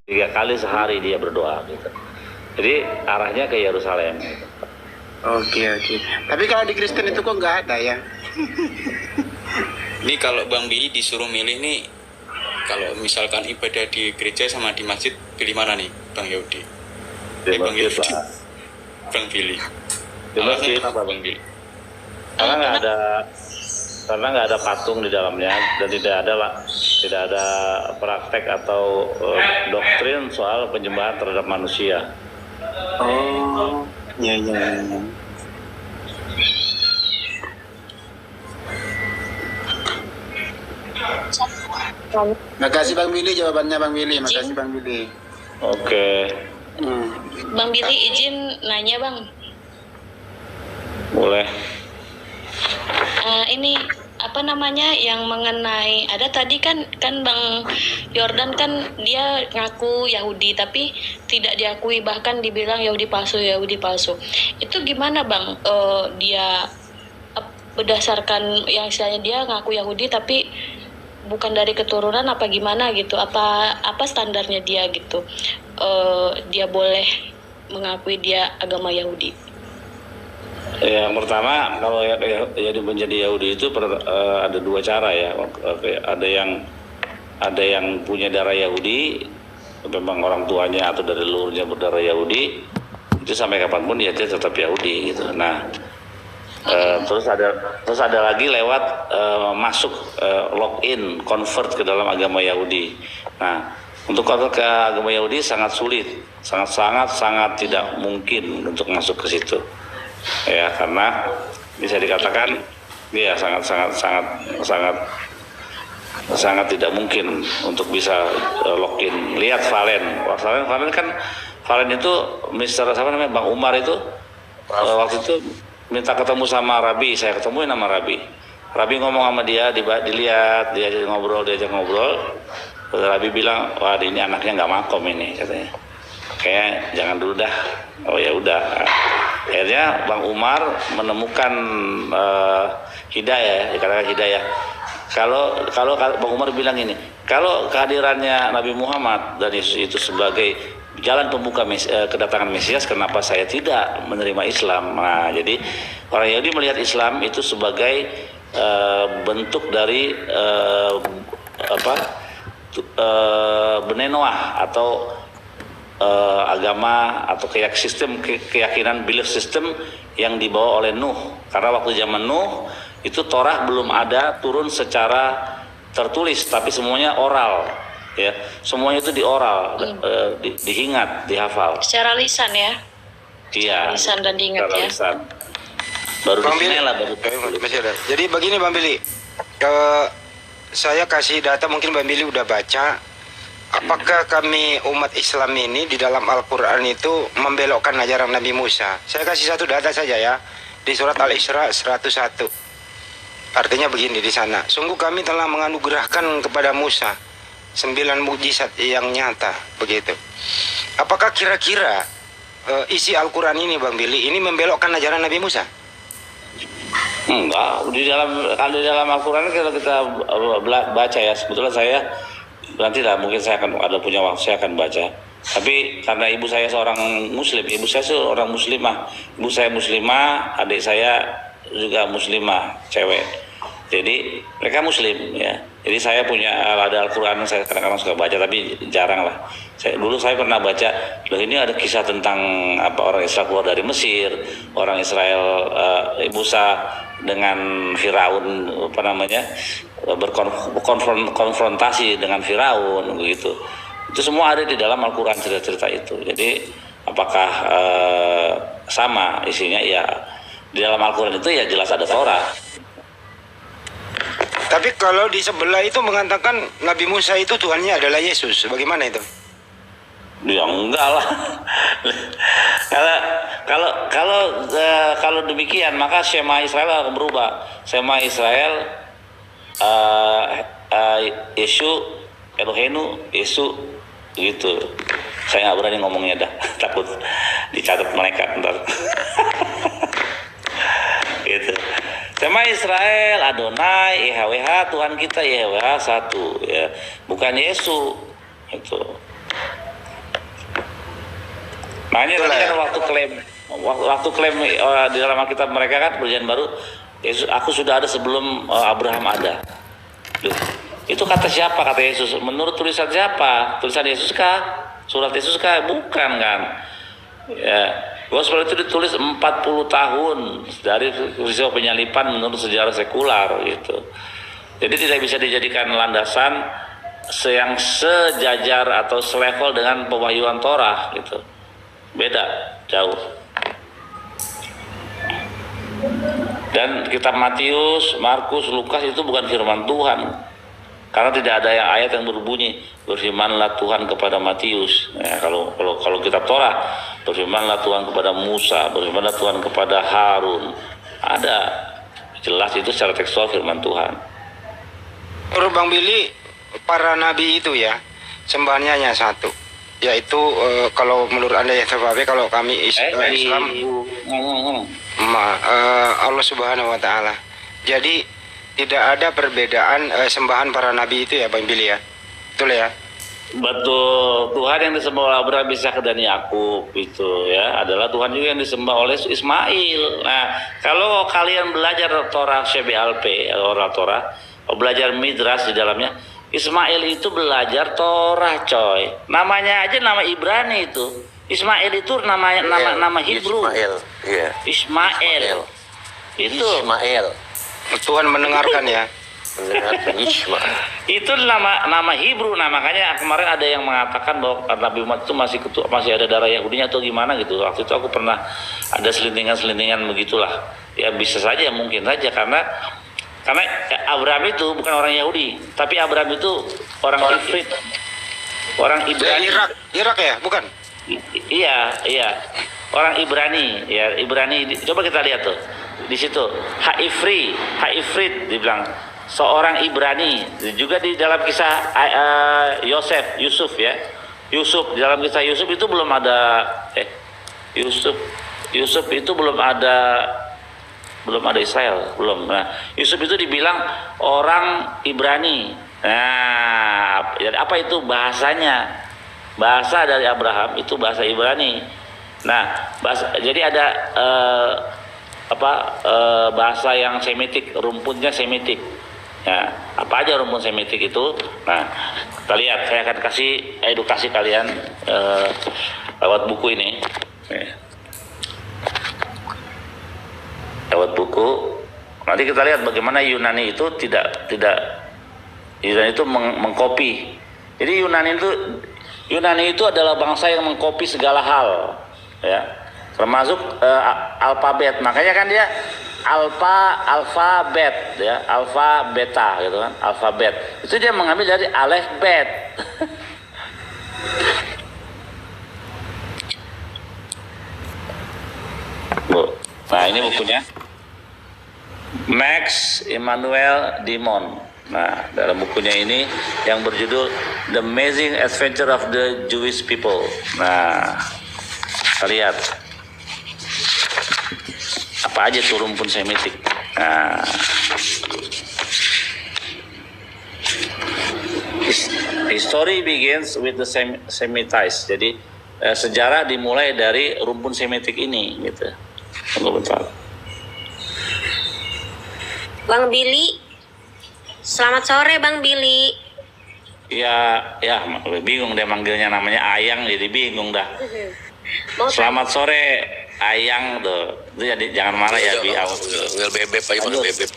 3 kali sehari dia berdoa gitu. Jadi arahnya ke Yerusalem gitu. Oke. Tapi kalau di Kristen itu kok nggak ada ya? Ini kalau Bang Billy disuruh milih nih, kalau misalkan ibadah di gereja sama di masjid, pilih mana nih Bang Yahudi? Di Bang masjid, Yahudi. Pak. Bang Billy. Di masjid. Alasannya apa Bang Billy? Karena nggak ada patung di dalamnya dan tidak ada praktek atau doktrin soal penyembahan terhadap manusia. Oh, iya. Makasih Bang Billy, jawabannya Bang Billy. Makasih Bang Billy. Oke, Bang Billy izin nanya Bang. boleh. Ini apa namanya yang mengenai ada tadi kan Bang Yordan kan dia ngaku Yahudi tapi tidak diakui, bahkan dibilang Yahudi palsu. Itu gimana Bang? Dia berdasarkan yang istilahnya dia ngaku Yahudi tapi bukan dari keturunan apa gimana gitu? Apa standarnya dia gitu? Dia boleh mengakui dia agama Yahudi? Yang pertama, kalau jadi menjadi Yahudi itu ada 2 cara ya. Ada yang punya darah Yahudi, memang orang tuanya atau dari leluhurnya berdarah Yahudi, itu sampai kapanpun dia tetap Yahudi gitu. Nah, terus ada lagi lewat masuk login, convert ke dalam agama Yahudi. Nah, untuk convert ke agama Yahudi sangat sulit, sangat tidak mungkin untuk masuk ke situ. Ya, karena bisa dikatakan dia sangat tidak mungkin untuk bisa login. Lihat Valen kan, Valen itu Mister siapa namanya, Bang Umar itu waktu itu minta ketemu sama Rabi, saya ketemuin sama Rabi ngomong sama dia, dilihat, diajak ngobrol. Rabi bilang, wah ini anaknya nggak makom ini katanya, kayak jangan dulu dah. Oh ya udah. Akhirnya Bang Umar menemukan hidayah, dikatakan hidayah. Kalau Bang Umar bilang ini, kalau kehadirannya Nabi Muhammad dan Yesus itu sebagai jalan pembuka kedatangan Mesias, kenapa saya tidak menerima Islam? Nah, jadi orang Yahudi melihat Islam itu sebagai bentuk dari Bene Noah atau agama atau sistem keyakinan, belief system yang dibawa oleh Nuh. Karena waktu zaman Nuh itu Torah belum ada turun secara tertulis, tapi semuanya oral, ya, semuanya itu dioral, diingat, dihafal. Secara lisan ya? Iya. Lisan dan diingat ya. Lisan. Baru Bang Billy, masih ada. Jadi begini Bang Billy, saya kasih data, mungkin Bang Billy udah baca. Apakah kami umat Islam ini di dalam Al-Quran itu membelokkan ajaran Nabi Musa? Saya kasih satu data saja ya, di surat Al-Isra 101. Artinya begini di sana, sungguh kami telah menganugerahkan kepada Musa 9 mukjizat yang nyata, begitu. Apakah kira-kira isi Al-Quran ini Bang Billy, ini membelokkan ajaran Nabi Musa? Enggak, di dalam Al-Quran kalau kita baca ya, sebetulnya saya nanti lah mungkin saya akan ada punya waktu, saya akan baca. Tapi karena ibu saya seorang muslim, ibu saya seorang muslimah, ibu saya muslimah, adik saya juga muslimah, cewek. Jadi mereka muslim ya. Jadi saya punya ada Al-Quran, saya kadang-kadang suka baca tapi jarang lah. Dulu saya pernah baca, loh ini ada kisah tentang orang Israel keluar dari Mesir, orang Israel Musa dengan Firaun berkonfrontasi dengan Firaun begitu. Itu semua ada di dalam Al-Quran, cerita-cerita itu. Jadi apakah sama isinya? Ya di dalam Al-Quran itu ya jelas ada Torah. Tapi kalau di sebelah itu mengatakan Nabi Musa itu Tuhannya adalah Yesus, bagaimana itu? Ya enggak lah. Kalau demikian maka Shema Israel akan berubah. Shema Israel Yesu Elohenu Yesu gitu. Saya nggak berani ngomongnya dah, takut dicatat malaikat ntar. Gitu. Shema Israel Adonai YHWH, Tuhan kita YHWH satu ya, bukan Yesus itu. Makanya Itulah tadi kan ya. waktu klaim di dalam Alkitab mereka kan perjanjian baru, Yesus, aku sudah ada sebelum Abraham ada. Duh, itu kata siapa, kata Yesus? Menurut tulisan siapa? Tulisan Yesus kah? Surat Yesus kah? Bukan kan? Ya, gospel itu ditulis 40 tahun dari peristiwa penyalipan menurut sejarah sekular gitu. Jadi tidak bisa dijadikan landasan yang sejajar atau selevel dengan pewahyuan Torah gitu. Beda, jauh. Dan kitab Matius, Markus, Lukas itu bukan firman Tuhan. Karena tidak ada yang ayat yang berbunyi berfirmanlah Tuhan kepada Matius. Ya, kalau kitab Torah berfirmanlah Tuhan kepada Musa, berfirmanlah Tuhan kepada Harun. Ada jelas itu secara tekstual firman Tuhan. Menurut Bang Billy, para nabi itu ya sembahannya hanya satu, yaitu kalau menurut Anda ya Babe, kalau kami Islam Allah Subhanahu wa taala. Jadi tidak ada perbedaan sembahan para nabi itu ya Bang Billy ya. Betul ya? Betul, Tuhan yang disembah oleh Abraham, Ishak dan Yakub itu ya adalah Tuhan juga yang disembah oleh Ismail. Nah, kalau kalian belajar Torah CBLP, Torah, belajar Midrash di dalamnya, Ismail itu belajar Torah, coy. Namanya aja nama Ibrani itu. Ismail itu nama Hebrew. Ismail, iya. Ismail. Itu. Ismail. Tuhan mendengarkan ya. Mendengarkan Ismail. Itu nama Hebrew. Nah, makanya kemarin ada yang mengatakan bahwa Nabi Muhammad itu masih ada darah Yahudinya atau gimana gitu. Waktu itu aku pernah ada selintingan begitulah. Ya bisa saja, mungkin saja karena Abraham itu bukan orang Yahudi, tapi Abraham itu orang Ifrit, orang Ibrani. Irak ya, bukan? Iya, orang Ibrani, ya Ibrani. Coba kita lihat tuh di situ Ifrit dibilang seorang Ibrani. Juga di dalam kisah Yusuf ya, Yusuf di dalam kisah Yusuf itu belum ada Yusuf itu belum ada Israel, belum. Nah, Yusuf itu dibilang orang Ibrani. Nah, jadi apa itu bahasanya? Bahasa dari Abraham itu bahasa Ibrani. Nah, jadi ada bahasa yang Semitik, rumputnya Semitik. Ya, apa aja rumpun Semitik itu? Nah, kita lihat. Saya akan kasih edukasi kalian lewat buku ini. Lewat buku, nanti kita lihat bagaimana Yunani itu Yunani itu mengkopi. Jadi Yunani itu adalah bangsa yang mengkopi segala hal, ya, termasuk alfabet. Makanya kan dia alfabet, ya, alfa beta gitu kan, alfabet. Itu dia mengambil dari alef bet. Nah, ini bukunya. Max Emmanuel Dimon. Nah, dalam bukunya ini yang berjudul The Amazing Adventure of the Jewish People. Nah, kita lihat apa aja tuh rumpun Semitik. Nah, history begins with the Semites. Jadi sejarah dimulai dari rumpun Semitik ini, gitu. Bang Billy, selamat sore Bang Billy. Ya, bingung dia manggilnya, namanya Ayang, jadi bingung dah. Mau Selamat sore Ayang tuh. Itu jadi jangan marah ya, Bi. Panggil bebek aja, panggil bebek.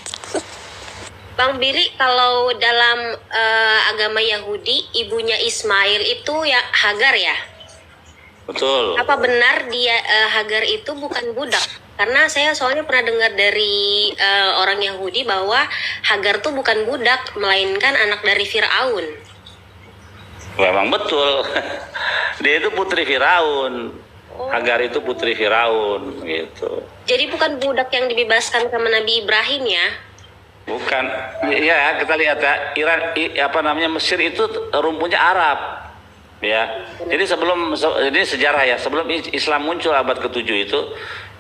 Bang Billy, kalau dalam agama Yahudi, ibunya Ismail itu ya Hagar ya? Betul. Apa benar dia Hagar itu bukan budak? Karena saya soalnya pernah dengar dari orang Yahudi bahwa Hagar tuh bukan budak, melainkan anak dari Firaun. Memang betul. Dia itu putri Firaun. Hagar itu putri Firaun, gitu. Jadi bukan budak yang dibebaskan sama Nabi Ibrahim ya? Bukan. Ya, kita lihat ya. Mesir itu rumputnya Arab. Ya. Jadi ini sejarah ya, sebelum Islam muncul abad ke-7 itu,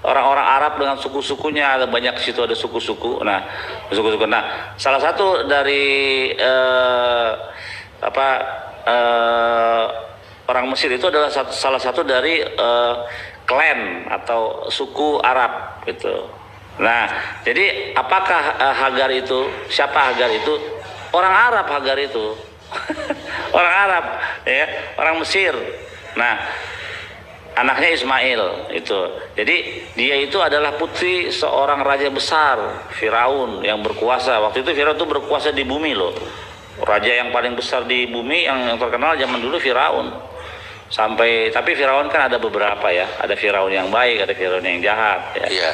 orang-orang Arab dengan suku-sukunya, ada banyak di situ, ada suku-suku. Nah, suku-suku. Nah, salah satu dari orang Mesir itu adalah salah satu dari klan atau suku Arab gitu. Nah, jadi apakah Hagar itu, siapa Hagar itu? Orang Arab Hagar itu. Orang Arab, ya, orang Mesir. Nah, anaknya Ismail itu. Jadi dia itu adalah putri seorang raja besar, Firaun yang berkuasa. Waktu itu Firaun itu berkuasa di bumi loh. Raja yang paling besar di bumi yang terkenal zaman dulu Firaun. Tapi Firaun kan ada beberapa ya. Ada Firaun yang baik, ada Firaun yang jahat ya. Iya.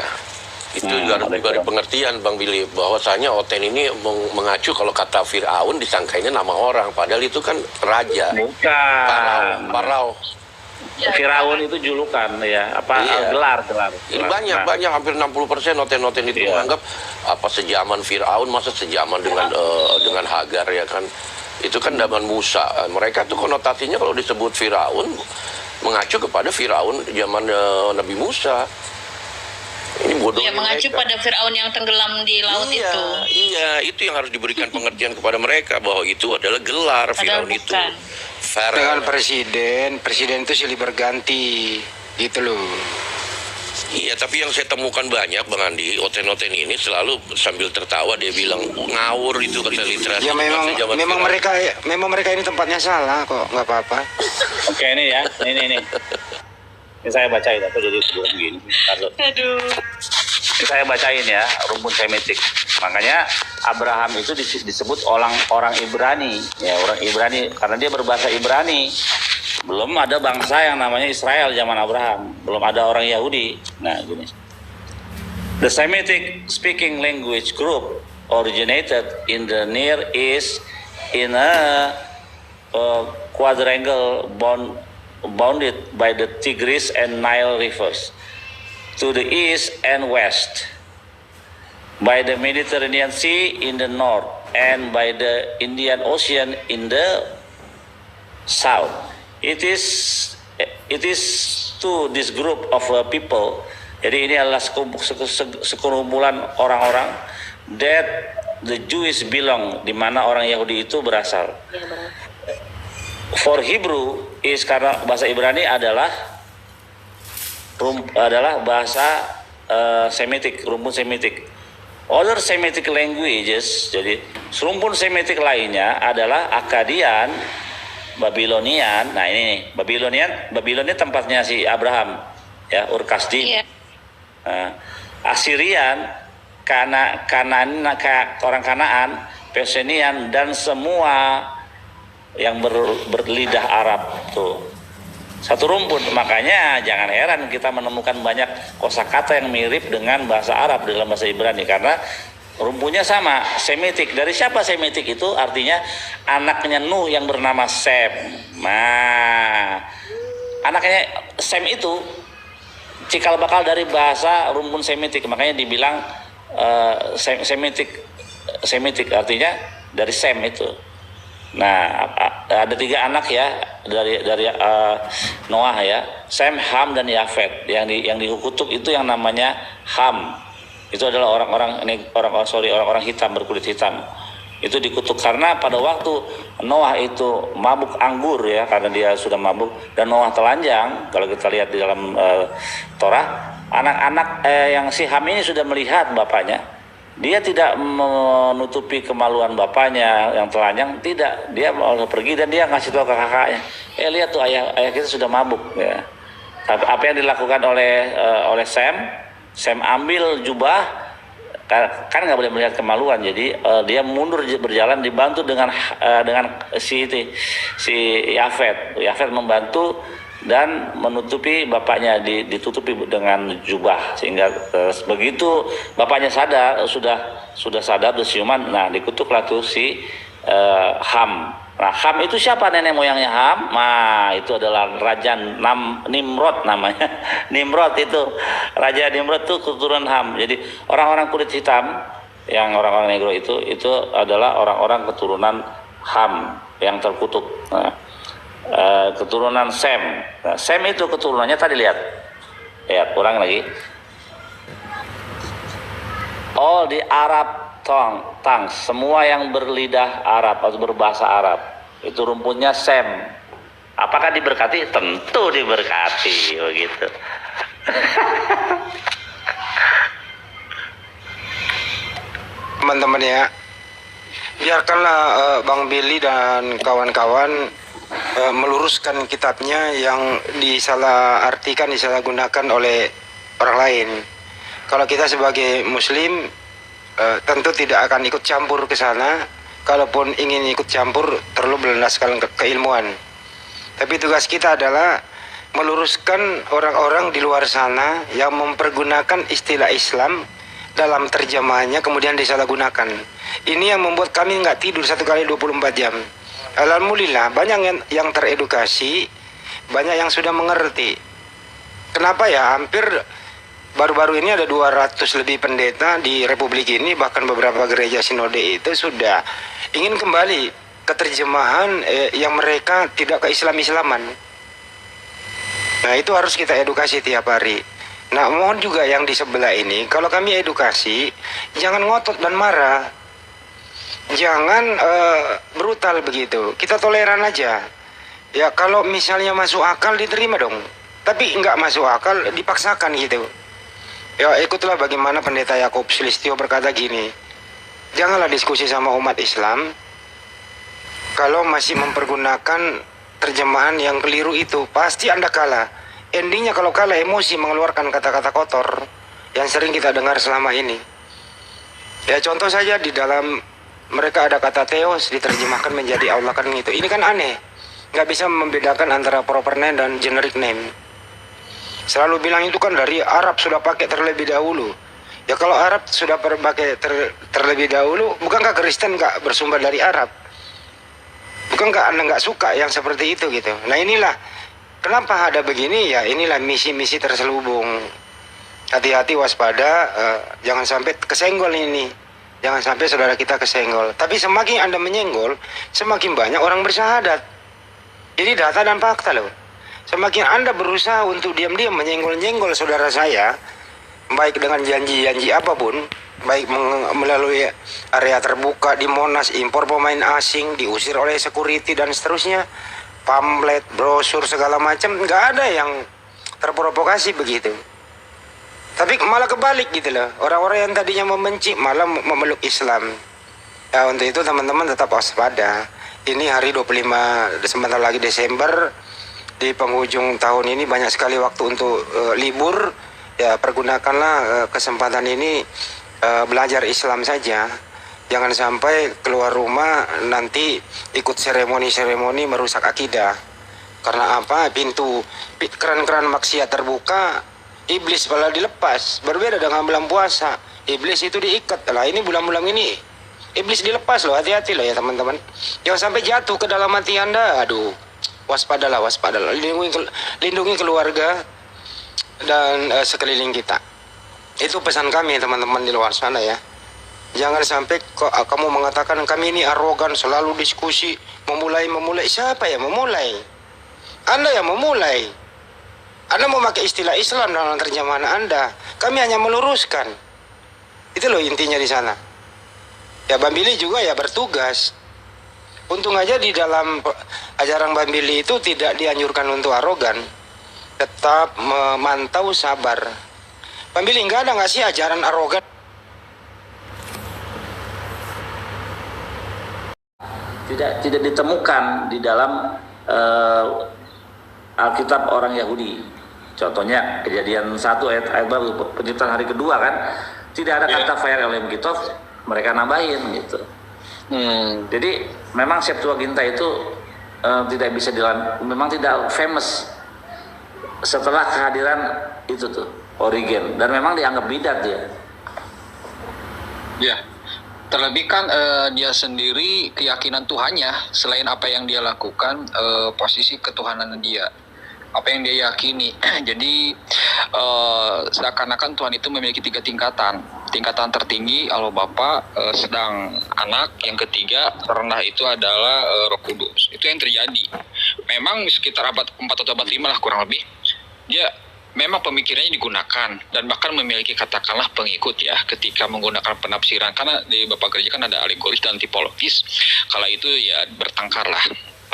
Itu juga ada pengertian Bang Billy, bahwasanya Oten ini mengacu kalau kata Firaun disangkainya nama orang, padahal itu kan raja. Bukan. Parau. Firaun itu julukan ya, gelar. Ini banyak hampir 60% Oten itu menganggap apa sejaman Firaun, masa sejaman dengan Hagar ya kan. Itu kan zaman Musa. Mereka tuh konotasinya kalau disebut Firaun mengacu kepada Firaun zaman Nabi Musa. Ini bodoh. Ya, mengacu pada Firaun yang tenggelam di laut itu. Iya, itu yang harus diberikan pengertian kepada mereka bahwa itu adalah gelar Firaun itu. Dengan presiden itu silih berganti, gitu loh. Iya, tapi yang saya temukan banyak Bang Andi, Oten ini selalu sambil tertawa dia bilang ngawur itu kata literasi. Ya memang mereka ini tempatnya salah kok, nggak apa-apa. Oke, ini ya, ini. Ini saya bacain atau jadi begini. Aduh. Ini saya bacain ya, rumpun Semitik. Makanya Abraham itu disebut orang Ibrani, ya, orang Ibrani karena dia berbahasa Ibrani. Belum ada bangsa yang namanya Israel zaman Abraham, belum ada orang Yahudi. Nah, gini. The Semitic speaking language group originated in the Near East in a quadrangle bounded by the Tigris and Nile rivers to the east and west, by the Mediterranean Sea in the north and by the Indian Ocean in the south. It is to this group of people, jadi ini adalah sekumpulan orang-orang that the Jews belong, di mana orang Yahudi itu berasal. For Hebrew is karena bahasa Ibrani adalah bahasa Semitik, rumpun Semitik. Other Semitic languages, jadi rumpun Semitik lainnya adalah Akkadian, Babilonian. Nah ini Babilonia tempatnya si Abraham, ya, Ur-Kasdim. Assyrian, orang Kanaan, Pesenian, dan semua yang berlidah Arab tuh satu rumpun. Makanya jangan heran kita menemukan banyak kosakata yang mirip dengan bahasa Arab dalam bahasa Ibrani karena rumpunnya sama, Semitik. Dari siapa Semitik itu? Artinya anaknya Nuh yang bernama Sem. Nah, anaknya Sem itu cikal bakal dari bahasa rumpun Semitik. Makanya dibilang Semitik artinya dari Sem itu. Nah, ada 3 anak ya dari Noah ya, Sem, Ham, dan Yafet. Yang dikutuk itu yang namanya Ham. Itu adalah orang-orang hitam berkulit hitam. Itu dikutuk karena pada waktu Noah itu mabuk anggur ya, karena dia sudah mabuk dan Noah telanjang. Kalau kita lihat di dalam Torah, anak-anak yang si Ham ini sudah melihat bapaknya. Dia tidak menutupi kemaluan bapaknya yang telanjang, tidak. Dia mau pergi dan dia ngasih tahu ke kakaknya, lihat tuh ayah kita sudah mabuk ya. Apa yang dilakukan oleh Sem ambil jubah, kan nggak boleh melihat kemaluan, jadi dia mundur berjalan dibantu dengan si Yafet membantu dan menutupi bapaknya, ditutupi dengan jubah sehingga begitu bapaknya sudah sadar siuman. Nah, dikutuklah tuh si Ham. Nah, Ham itu siapa nenek moyangnya Ham? Nah, itu adalah Raja Nimrod namanya. Nimrod itu, Raja Nimrod itu keturunan Ham. Jadi orang-orang kulit hitam yang orang-orang negro itu adalah orang-orang keturunan Ham yang terkutuk. Nah, keturunan Sem. Nah, Sem itu keturunannya tadi lihat, kurang lagi. All the Arab tongues, semua yang berlidah Arab atau berbahasa Arab, itu rumputnya Sem. Apakah diberkati? Tentu diberkati, begitu. Teman-teman ya, biarkanlah Bang Billy dan kawan-kawan meluruskan kitabnya yang disalah artikan, disalahgunakan oleh orang lain. Kalau kita sebagai muslim tentu tidak akan ikut campur ke sana. Kalaupun ingin ikut campur, terlalu berlandaskan keilmuan. Tapi tugas kita adalah meluruskan orang-orang di luar sana yang mempergunakan istilah Islam dalam terjemahannya kemudian disalahgunakan. Ini yang membuat kami nggak tidur 1 kali 24 jam. Alhamdulillah banyak yang teredukasi, banyak yang sudah mengerti. Kenapa ya? Hampir baru-baru ini ada 200 lebih pendeta di Republik ini, bahkan beberapa gereja sinode itu sudah ingin kembali ke terjemahan yang mereka tidak ke Islam-Islaman. Nah, itu harus kita edukasi tiap hari. Nah, mohon juga yang di sebelah ini, kalau kami edukasi, jangan ngotot dan marah. Jangan brutal begitu. Kita toleran aja. Ya, kalau misalnya masuk akal diterima dong. Tapi nggak masuk akal dipaksakan gitu. Ya, ikutlah bagaimana Pendeta Yakub Sulistyo berkata gini. Janganlah diskusi sama umat Islam kalau masih mempergunakan terjemahan yang keliru itu. Pasti Anda kalah. Endingnya kalau kalah emosi mengeluarkan kata-kata kotor yang sering kita dengar selama ini. Ya, contoh saja di dalam mereka ada kata theos diterjemahkan menjadi Allah, kan gitu. Ini kan aneh. Nggak bisa membedakan antara proper name dan generic name. Selalu bilang itu kan dari Arab sudah pakai terlebih dahulu. Ya kalau Arab sudah pakai terlebih dahulu, bukankah Kristen nggak bersumber dari Arab? Bukankah Anda nggak suka yang seperti itu gitu? Nah inilah kenapa ada begini ya, inilah misi-misi terselubung. Hati-hati, waspada, jangan sampai kesenggol ini. Jangan sampai saudara kita kesenggol. Tapi semakin Anda menyenggol, semakin banyak orang bersyahadat. Jadi data dan fakta loh. Semakin Anda berusaha untuk diam-diam menyenggol-nyenggol saudara saya, baik dengan janji-janji apapun, baik melalui area terbuka di Monas, impor pemain asing, diusir oleh security dan seterusnya, pamflet, brosur segala macam, nggak ada yang terprovokasi begitu. Tapi malah kebalik gitu loh. Orang-orang yang tadinya membenci malah memeluk Islam. Ya, untuk itu teman-teman tetap waspada. Ini hari 25 sebentar lagi Desember. Di penghujung tahun ini banyak sekali waktu untuk libur. Ya, pergunakanlah kesempatan ini belajar Islam saja. Jangan sampai keluar rumah nanti ikut seremoni-seremoni merusak akidah. Karena apa? Pintu keran-keran maksiat terbuka, iblis malah dilepas. Berbeda dengan bulan puasa, iblis itu diikat. Lah ini bulan-bulan ini iblis dilepas loh. Hati-hati loh ya teman-teman. Jangan sampai jatuh ke dalam hati Anda. Aduh, waspadalah. Lindungi keluarga dan sekeliling kita. Itu pesan kami teman-teman di luar sana ya. Jangan sampai kamu mengatakan kami ini arogan, selalu diskusi, memulai. Siapa yang memulai? Anda yang memulai. Anda mau pakai istilah Islam dalam terjemahan Anda. Kami hanya meluruskan. Itu loh intinya di sana. Ya, Bang Billy juga ya bertugas. Untung aja di dalam ajaran Bang Billy itu tidak dianjurkan untuk arogan. Tetap memantau, sabar. Bang Billy, nggak ada nggak sih ajaran arogan? Tidak ditemukan di dalam Alkitab orang Yahudi. Contohnya Kejadian 1 ayat baru, penciptaan hari kedua kan, tidak ada kata Vayer Elohim Kitov, mereka nambahin gitu. Jadi memang Septuaginta itu tidak bisa memang tidak famous setelah kehadiran itu tuh Origen, dan memang dianggap bidat dia. Ya, terlebih kan dia sendiri keyakinan Tuhannya selain apa yang dia lakukan, posisi ketuhanan dia, apa yang dia yakini. Jadi seakan-akan Tuhan itu memiliki 3 tingkatan. Tingkatan tertinggi Allah Bapa, sedang Anak, yang ketiga terendah itu adalah Roh Kudus. Itu yang terjadi. Memang sekitar abad 4 atau abad 5 lah kurang lebih. Dia memang pemikirannya digunakan dan bahkan memiliki katakanlah pengikut ya ketika menggunakan penafsiran, karena di Bapak Gereja kan ada alegoris dan tipologis. Kala itu ya bertengkar lah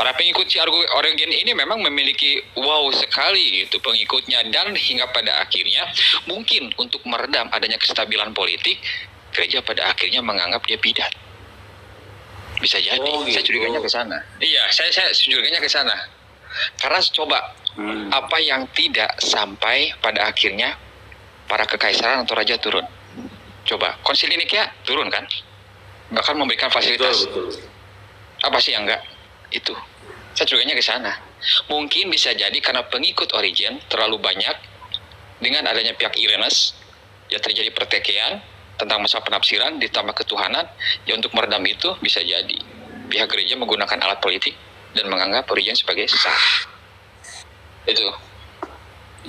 Para pengikut si Origen ini memang memiliki wow sekali gitu pengikutnya, dan hingga pada akhirnya mungkin untuk meredam adanya kestabilan politik, gereja pada akhirnya menganggap dia bidat. Bisa jadi. Oh, gitu. Saya curiganya ke sana. Iya, saya curiganya ke sana. Karena coba apa yang tidak sampai pada akhirnya para kekaisaran atau raja turun. Coba Konsili Nikea turun kan? Bahkan memberikan fasilitas. Betul. Apa sih yang enggak? Itu. Saya curiganya ke sana. Mungkin bisa jadi karena pengikut Origen terlalu banyak, dengan adanya pihak Irenaeus, ya terjadi pertikaian tentang masalah penafsiran ditambah ketuhanan, ya untuk meredam itu bisa jadi pihak gereja menggunakan alat politik dan menganggap Origen sebagai sesat. Itu.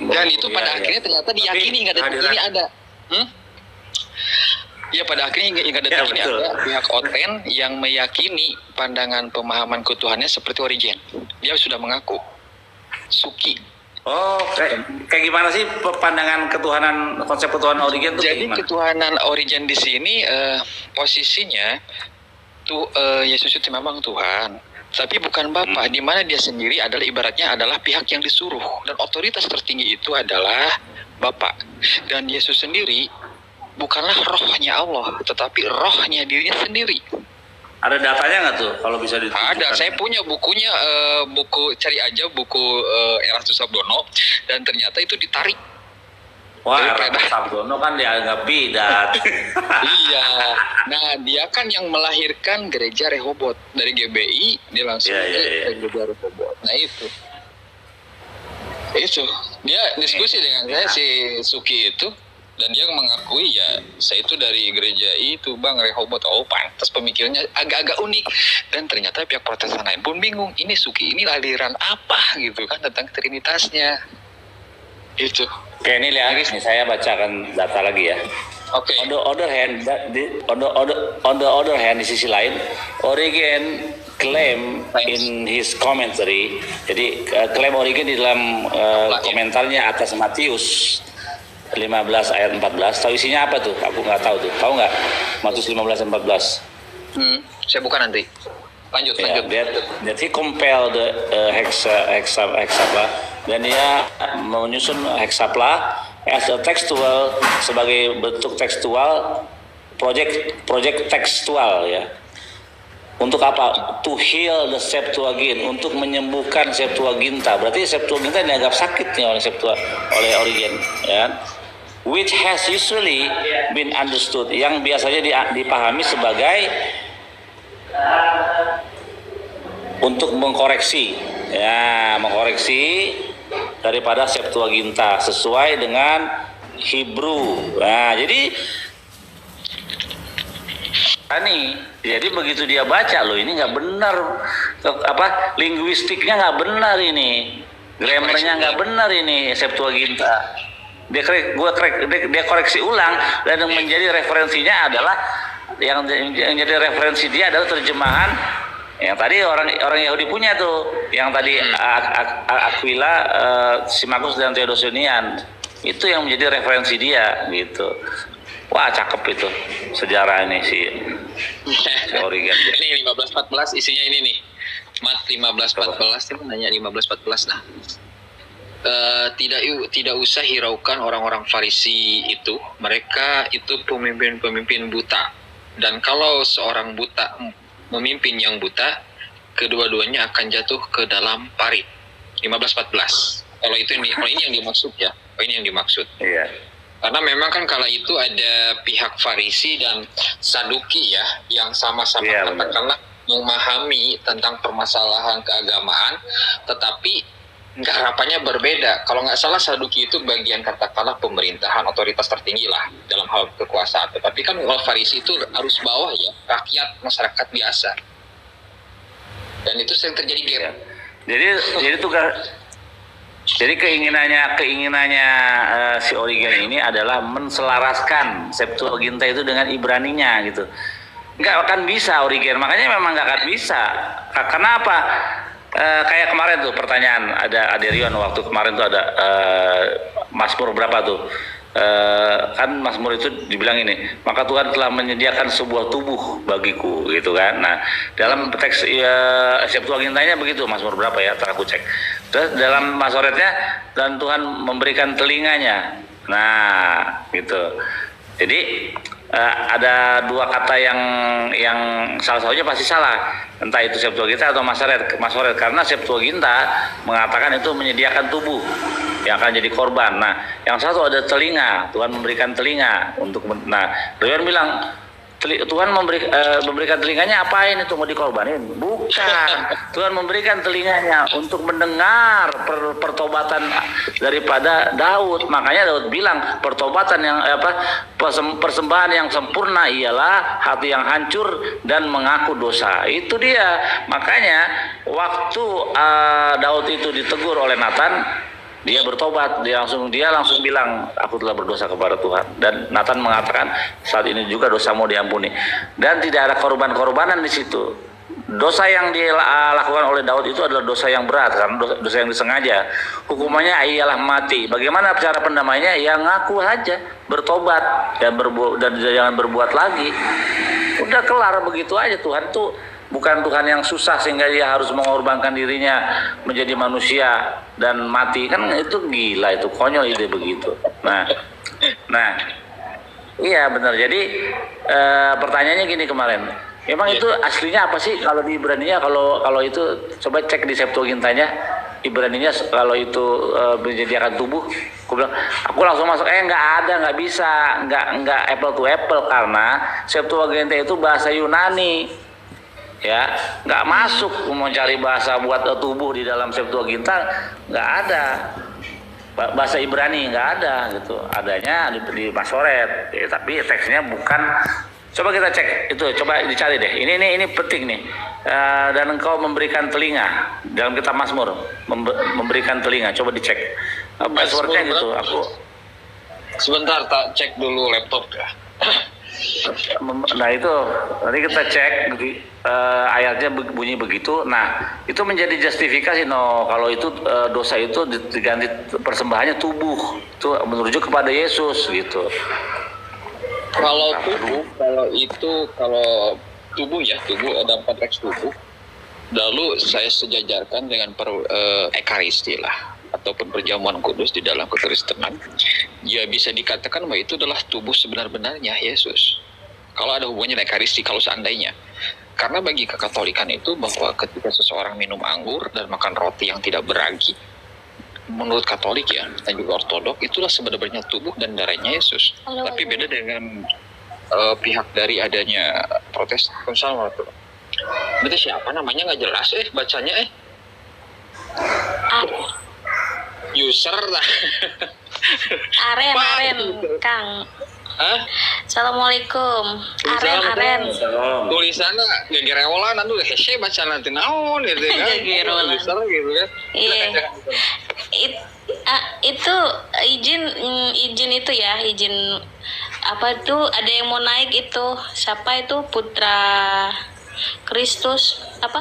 Dan itu pada akhirnya ternyata diyakini hingga detik ini ada. Ya pada akhirnya hingga detik ini ada pihak Oten yang meyakini pandangan pemahaman ketuhanannya seperti Origen. Dia sudah mengaku Suki. Oh, kayak gimana sih pandangan ketuhanan, konsep ketuhanan Origen itu? Jadi ketuhanan Origen di sini posisinya tuh Yesus itu memang Tuhan, tapi bukan Bapa, di mana dia sendiri adalah ibaratnya adalah pihak yang disuruh, dan otoritas tertinggi itu adalah Bapa. Dan Yesus sendiri bukanlah rohnya Allah, tetapi rohnya dirinya sendiri. Ada datanya nggak tuh kalau bisa ditunjukkan? Ada, saya punya bukunya, buku cari aja buku Erastus Sabdono, dan ternyata itu ditarik. Wah, Erastus Sabdono kan dianggap bidat. Iya, nah dia kan yang melahirkan gereja Rehobot dari GBI, dia langsung ke gereja Rehobot. Nah itu dia diskusi dengan saya si Suki itu, dan dia mengakui ya saya itu dari gereja itu Bang Rehobot. Oh pantas pemikirannya agak-agak unik, dan ternyata pihak Protestan lain pun bingung, ini Suki ini aliran apa gitu kan tentang trinitasnya itu. Oke, ini lihat, ini saya bacakan data lagi ya. Oke. On the other hand, di sisi lain, Origen claim in his commentary. Jadi klaim Origen di dalam komentarnya atas Matius 15 ayat 14. Tahu isinya apa tuh? Aku nggak tahu tuh. Tahu nggak? Matius 15 ayat 14. Saya buka nanti. Lanjut. That he compelled the hexapla, dan dia menyusun hexapla as a textual, sebagai bentuk tekstual, project tekstual ya. Untuk apa? To heal the Septuagint, untuk menyembuhkan Septuaginta. Berarti Septuaginta dianggap sakit nih oleh Origen, ya. Which has usually been understood, yang biasanya dipahami sebagai untuk mengkoreksi daripada Septuaginta sesuai dengan Hebrew. Nah, jadi begitu dia baca, loh ini nggak benar, linguistiknya nggak benar ini, grammarnya nggak benar ini Septuaginta. Dia koreksi ulang, dan yang menjadi referensinya adalah yang jadi referensi dia adalah terjemahan yang tadi orang Yahudi punya tuh, yang tadi Aquila, Symmachus dan Theodosian, itu yang menjadi referensi dia gitu. Wah, cakep itu sejarah ini si Origen. Ini 15-14 isinya ini nih. Mat 15-14 itu nanya 15-14. Nah, tidak usah hiraukan orang-orang Farisi itu. Mereka itu pemimpin buta. Dan kalau seorang buta memimpin yang buta, kedua-duanya akan jatuh ke dalam parit. 15-14. Kalau ini yang dimaksud ya. Ini yang dimaksud. Iya. Karena memang kan kala itu ada pihak Farisi dan Saduki ya, yang sama-sama katakanlah memahami tentang permasalahan keagamaan, tetapi harapannya berbeda. Kalau nggak salah Saduki itu bagian katakanlah pemerintahan, otoritas tertinggi lah dalam hal kekuasaan. Tetapi kan kalau Farisi itu arus bawah ya, rakyat, masyarakat biasa. Dan itu sering terjadi gap. Jadi keinginannya si Origen ini adalah menselaraskan Septuaginta itu dengan Ibraninya gitu. Nggak akan bisa Origen, makanya memang nggak akan bisa. Kenapa? Kayak kemarin tuh pertanyaan ada Aderion, waktu kemarin tuh ada Mazmur berapa tuh? kan Mazmur itu dibilang ini, maka Tuhan telah menyediakan sebuah tubuh bagiku, gitu kan. Nah, dalam teks Septuagintanya begitu, Mazmur berapa ya? Ntar aku cek. Terus dalam Masoretnya, dan Tuhan memberikan telinganya. Nah, gitu. Jadi ada dua kata yang salah satunya pasti salah, entah itu Septuaginta atau Masoret, karena Septuaginta mengatakan itu menyediakan tubuh yang akan jadi korban. Nah, yang satu ada telinga, Tuhan memberikan telinga untuk. Nah, Rian bilang Tuhan memberikan telinganya apain itu, mau dikorbanin? Bukan. Tuhan memberikan telinganya untuk mendengar pertobatan daripada Daud. Makanya Daud bilang pertobatan yang persembahan yang sempurna ialah hati yang hancur dan mengaku dosa. Itu dia. Makanya waktu Daud itu ditegur oleh Nathan, dia bertobat, dia langsung bilang, aku telah berdosa kepada Tuhan. Dan Nathan mengatakan, saat ini juga dosamu diampuni. Dan tidak ada korban-korbanan di situ. Dosa yang dilakukan oleh Daud itu adalah dosa yang berat, karena dosa yang disengaja. Hukumannya ialah mati. Bagaimana cara pendamainya? Ya ngaku aja, bertobat dan jangan berbuat lagi. Udah kelar begitu aja. Tuhan tuh bukan Tuhan yang susah sehingga dia harus mengorbankan dirinya menjadi manusia dan mati. Kan itu gila, itu konyol ide begitu. Nah, iya benar. Jadi pertanyaannya gini kemarin, emang itu aslinya apa sih kalau di Ibraninya? Kalau itu coba cek di Septuagintanya, Ibraninya kalau itu menyediakan tubuh. Aku langsung masuk, nggak bisa, nggak apple to apple, karena Septuaginta itu bahasa Yunani. Ya, nggak masuk. Mau cari bahasa buat tubuh di dalam Septuaginta nggak ada. Bahasa Ibrani nggak ada gitu. Adanya di Masoret. Ya, tapi teksnya bukan. Coba kita cek itu, coba dicari deh. Ini penting nih. Dan engkau memberikan telinga dalam kitab Mazmur, memberikan telinga. Coba dicek. Passwordnya gitu. Aku Sebentar, tak cek dulu laptop ya. Nah itu nanti kita cek ayatnya bunyi begitu. Nah itu menjadi justifikasi kalau itu dosa itu diganti persembahannya tubuh, itu menuju kepada Yesus gitu. Kalau tubuh ya, tubuh ada 4 teks tubuh. Lalu saya sejajarkan dengan ekaristi lah, ataupun perjamuan kudus di dalam kekristenan. Ya bisa dikatakan bahwa itu adalah tubuh sebenar-benarnya Yesus. Kalau ada hubungannya dengan ekaristi, kalau seandainya. Karena bagi kekatolikan itu bahwa ketika seseorang minum anggur dan makan roti yang tidak beragi, menurut Katolik ya, dan juga Ortodok, itulah sebenarnya tubuh dan darahnya Yesus. Tapi beda dengan pihak dari adanya Protestan. Berarti siapa namanya nggak jelas bacanya user lah. Aren, Kang. Hah? Assalamualaikum. Aren. Tulisannya gegerewolan anu hese baca nanti naon gitu kan. Gegerewolan. User gitu kan. Iya. Itu izin itu ya, izin apa tuh, ada yang mau naik itu. Siapa itu? Putra Kristus apa?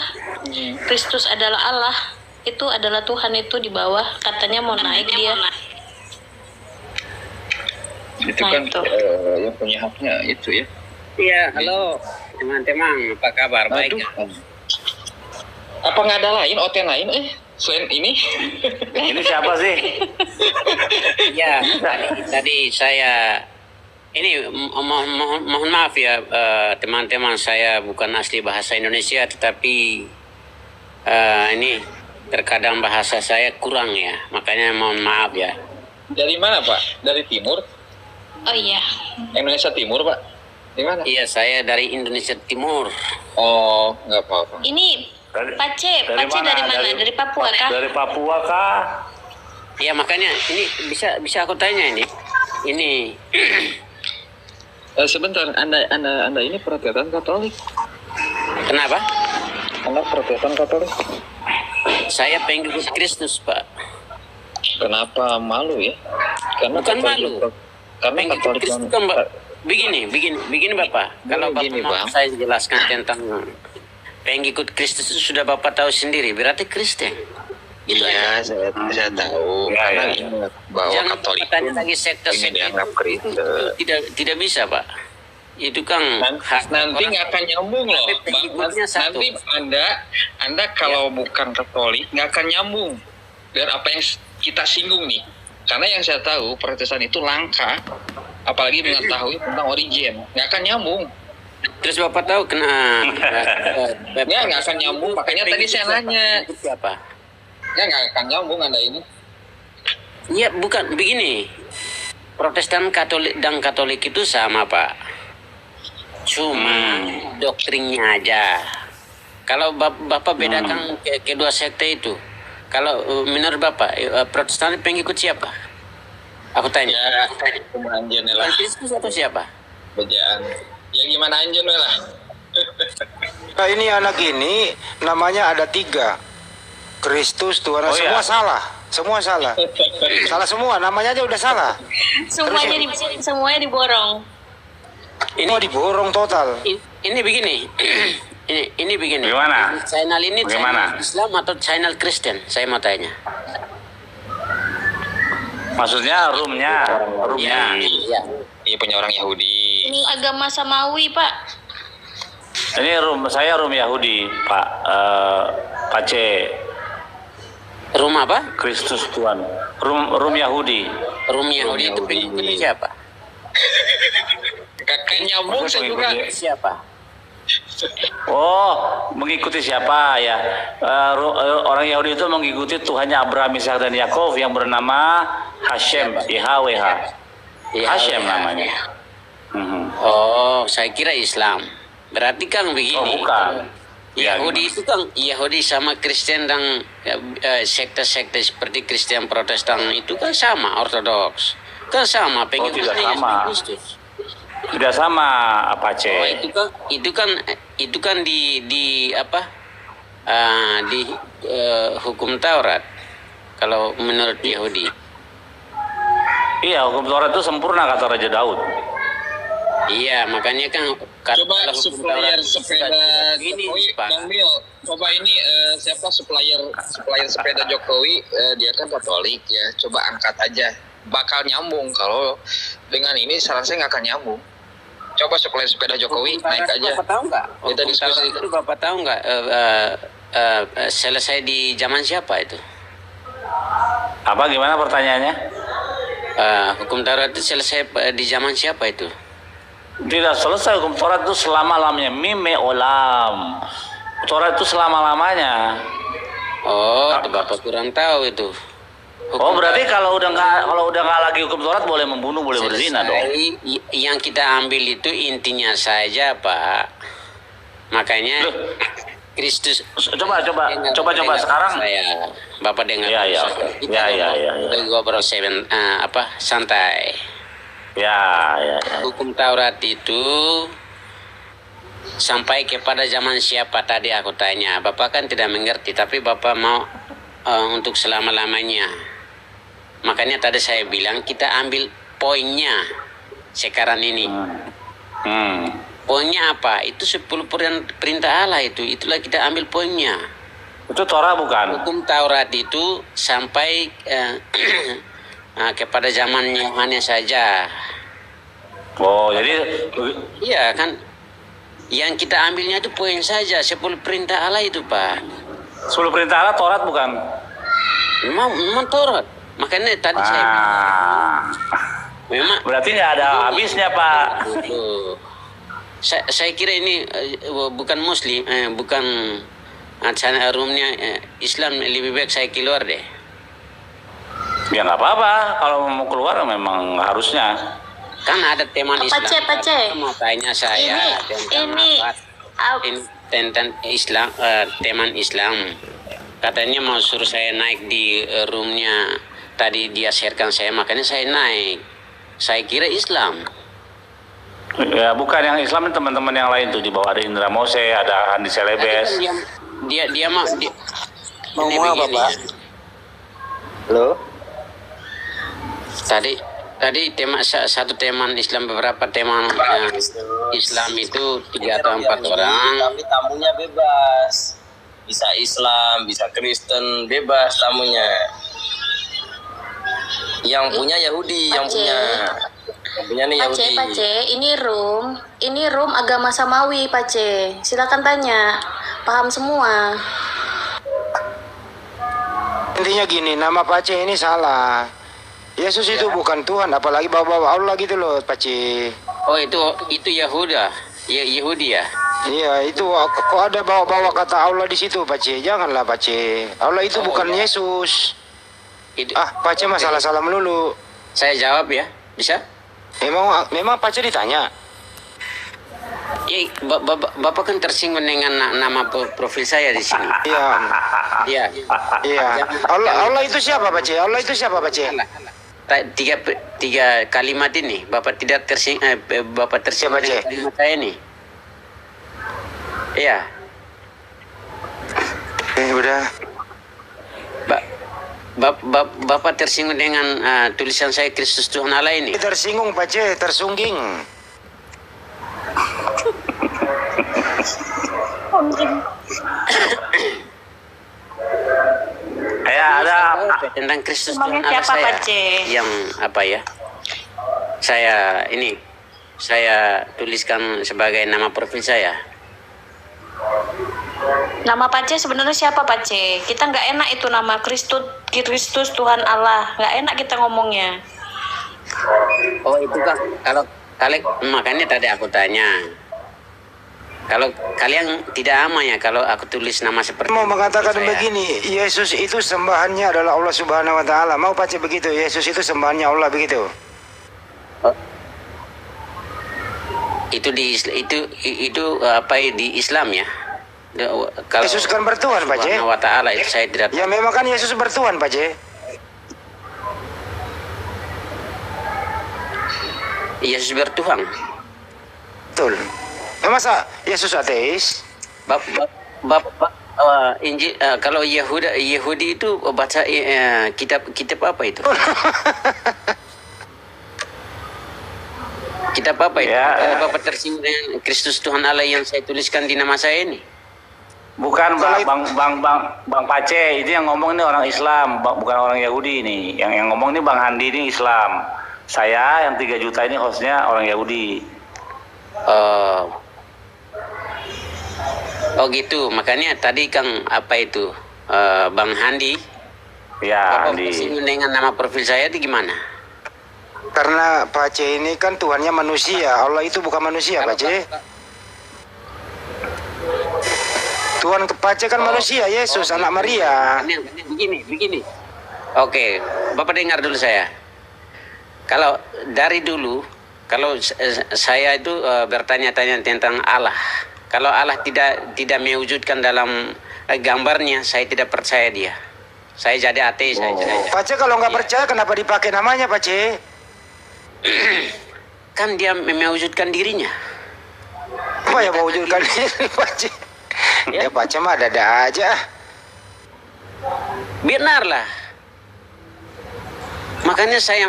Kristus adalah Allah. Itu adalah Tuhan, itu di bawah katanya mau naik dia. Itu Nah, kan itu. yang punya haknya itu ya. Iya, halo teman-teman, apa kabar? Baik. Aduh. Apa nggak ada lain, OT lain selain ini? Ini siapa sih? Ya, tadi saya ini mohon maaf ya teman-teman, saya bukan asli bahasa Indonesia, tetapi ini terkadang bahasa saya kurang ya, makanya mohon maaf ya. Dari mana Pak? Dari timur? Oh iya. Indonesia Timur Pak? Di mana? Iya, saya dari Indonesia Timur. Oh, nggak apa-apa. Ini Pace dari mana? Dari Papua kah? Dari Papua kah? Iya, makanya ini bisa aku tanya ini. Ini Sebentar, Anda ini Protestan Katolik? kenapa? Anda Protestan Katolik? Saya pengikut Kristus, Pak. Kenapa malu ya? Karena Bukan Katolik- malu. Karena Pengikut Katolik Kristus kan, Pak. Begini Bapak. Kalau Bapak Begini, mau Bang. saya jelaskan tentang pengikut Kristus itu sudah Bapak tahu sendiri, berarti Kristen. Itu Iya, aja. saya tahu. Ya, Karena ya. bahwa Jangan Katolik tanya pun lagi sekte-sekte ini dianggap itu Kristen. tidak bisa, Pak. Itu kan hak Nanti orang. nggak akan nyambung loh, Tapi Bang. pengikutnya satu. Nanti Anda kalau bukan Katolik nggak akan nyambung dengan apa yang kita singgung nih. Karena yang saya tahu Protestan itu langka, apalagi mengetahui tentang origin, nggak akan nyambung. Terus Bapak tahu kena Ya nggak akan nyambung. Makanya tadi saya nanya. siapa? Ya nggak akan nyambung Anda ini. Ya bukan begini. Protestan Katolik dan Katolik itu sama, Pak. Cuma doktrinnya aja. Kalau Bapak bedakan kedua sekte itu. Kalau menurut Bapak Protestan pengikut siapa? Aku tanya. Ya, cuma anjen lah. Kristus atau siapa? Bejaan. Ya gimana anjen lah. Nah, ini anak ini namanya ada 3. Kristus, Tuhan, Oh, semua iya. salah. Semua salah. Salah semua, namanya aja udah salah. Semuanya diborong. Semua diborong total. Ini begini. ini begini. Gimana? Channel ini Bagaimana? channel Islam atau channel Kristen? Saya mau tanya. Maksudnya roomnya. Ya. Iya, punya orang Yahudi. Ini agama Samawi, Pak. Ini saya room Yahudi, Pak. Pak C. Rumah apa? Kristus Tuhan. Room Yahudi. Rumah Yahudi itu pengikutnya siapa? Kakak nyambung saya juga. Siapa? Oh, mengikuti siapa ya? Orang Yahudi itu mengikuti Tuhannya Abraham, Ishak dan Yakov yang bernama Hashem, YHWH. Hashem namanya. Mhm. Oh, saya kira Islam. Berarti kan begini. Oh, bukan. Ya, Yahudi itu kan Yahudi sama Kristen dan sekte-sekte seperti Kristen Protestan itu kan sama, Ortodoks. Kan sama pengikutnya tidak sama. Yesus Kristus. Tidak sama, Pak C. Oh, itu kan di apa? Di hukum Taurat. Kalau menurut Yahudi. Iya, hukum Taurat itu sempurna kata Raja Daud. Iya, makanya kan Coba kalau hukum supplier Taurat sepeda ini Jokowi, Pak. Bang Mil, coba ini siapa supplier sepeda Jokowi, dia kan Katolik ya, coba angkat aja, bakal nyambung. Kalau dengan ini saran saya nggak akan nyambung. Coba supplier sepeda Jokowi Hukum naik Taurat aja. Bapak tahu nggak? Kita Hukum diskusi. Taurat itu Bapak tahu nggak? Selesai di zaman siapa itu? Apa gimana pertanyaannya? Hukum Taurat itu selesai di zaman siapa itu? Tidak selesai hukum Taurat itu selama-lamanya. Mime olam. Taurat itu selama-lamanya. Oh, itu Bapak kurang tahu itu. Oh, berarti kalau udah nggak lagi hukum Taurat boleh membunuh, boleh berzina dong. Yang kita ambil itu intinya saja, Pak. Makanya Loh. Kristus. Coba sekarang. Saya, Bapak dengar. Ya, ya. Kita Ya. ngobrol santai. Ya. Hukum Taurat itu sampai kepada zaman siapa tadi aku tanya. Bapak kan tidak mengerti, tapi Bapak mau untuk selama-lamanya. Makanya tadi saya bilang kita ambil poinnya sekarang ini. Poinnya apa? Itu 10 perintah Allah itu. Itulah kita ambil poinnya. Itu Torah bukan? Hukum Taurat itu sampai kepada zaman Yohanes saja. Oh, jadi Iya kan? Yang kita ambilnya itu poin saja. 10 perintah Allah itu, Pak. 10 perintah Allah Taurat bukan? Memang Taurat. Makanya tadi saya memang Berarti nggak ada habisnya, Pak. Loh. Saya kira ini bukan Muslim, bukan roomnya Islam. Lebih baik saya keluar deh. Ya nggak apa-apa. Kalau mau keluar memang harusnya. Kan ada teman Islam. Pace. Mau tanya saya Ini tentang Islam, teman Islam. Katanya mau suruh saya naik di roomnya. Tadi dia sharekan saya, makanya saya naik. Saya kira Islam. Ya bukan yang Islam, teman-teman yang lain tuh di bawah ada Indra Mose, ada Andi Selebes. Dia mau Mau apa, Pak? Halo? Tadi satu teman Islam, beberapa teman Islam itu 3 atau 4 orang. Tapi tamunya bebas. bisa Islam, bisa Kristen, bebas tamunya. Yang punya Yahudi, yang punya nih Yahudi. Pace, ini room agama Samawi, Pace. Silakan tanya, paham semua. Intinya gini, nama Pace ini salah. Yesus itu bukan Tuhan, apalagi bawa-bawa Allah gitu loh, Pace. Oh itu Yahuda, Yahudi ya. Iya, itu kok ada bawa-bawa kata Allah di situ, Pace. Janganlah, Pace. Allah itu bukan Yesus. Pace masalah salah melulu. Saya jawab ya, bisa? Memang Pace ditanya. Ya, Bapak kan tersinggung dengan nama profil saya di sini. Iya. Allah itu siapa, Pace? Allah itu siapa, Pace? Tiga kalimat ini Bapak tidak tersinggung dengan kalimat saya ini. Iya. Udah. Bapak tersinggung dengan tulisan saya Kristus Tuhan Allah ini. Tersinggung, Pace, tersungging. Ada tentang Kristus Tuhan Allah saya yang apa ya? Saya tuliskan sebagai nama profil saya. Nama Pace sebenarnya siapa, Pace? Kita nggak enak itu nama Kristus Tuhan Allah, nggak enak kita ngomongnya. Oh itu kan kalau kalian, makanya tadi aku tanya. Kalau kalian tidak aman ya kalau aku tulis nama seperti mau mengatakan saya. Begini, Yesus itu sembahannya adalah Allah Subhanahu wa taala. Mau Pace begitu? Yesus itu sembahannya Allah begitu. Itu apa di Islam ya? Kalau Yesus kan bertuhan, Pace. Subhanahu wa taala itu saya tidak. Ya memang kan Yesus bertuhan, Pace. Yesus bertuhan. Betul. Masa Yesus ateis? Injil kalau Yahudi itu baca kitab apa itu? Kitab apa itu? Bapak tersinggung dengan Kristus Tuhan Allah yang saya tuliskan di nama saya ini? Bukan Bang Pace, ini yang ngomong ini orang Islam, bukan orang Yahudi ini. Yang ngomong ini Bang Handi ini Islam. Saya yang 3 juta ini hostnya orang Yahudi. Oh gitu, makanya tadi Kang apa itu Bang Handi? Ya, Bapak tersinggung dengan nama profil saya itu gimana? Karena Pace ini kan Tuhannya manusia, Allah itu bukan manusia, Pace. Tuhan Pace kan manusia, Yesus, anak Maria. Begini. Oke, Bapak dengar dulu saya. Kalau dari dulu, kalau saya itu bertanya-tanya tentang Allah. Kalau Allah tidak mewujudkan dalam gambarnya, saya tidak percaya dia. Saya jadi ateis. Pace kalau nggak percaya, kenapa dipakai namanya, Pace? Kan dia mewujudkan dirinya. Apa yang mewujudkan diri, Pace? Ya Pace mah ada aja. Benarlah. Makanya saya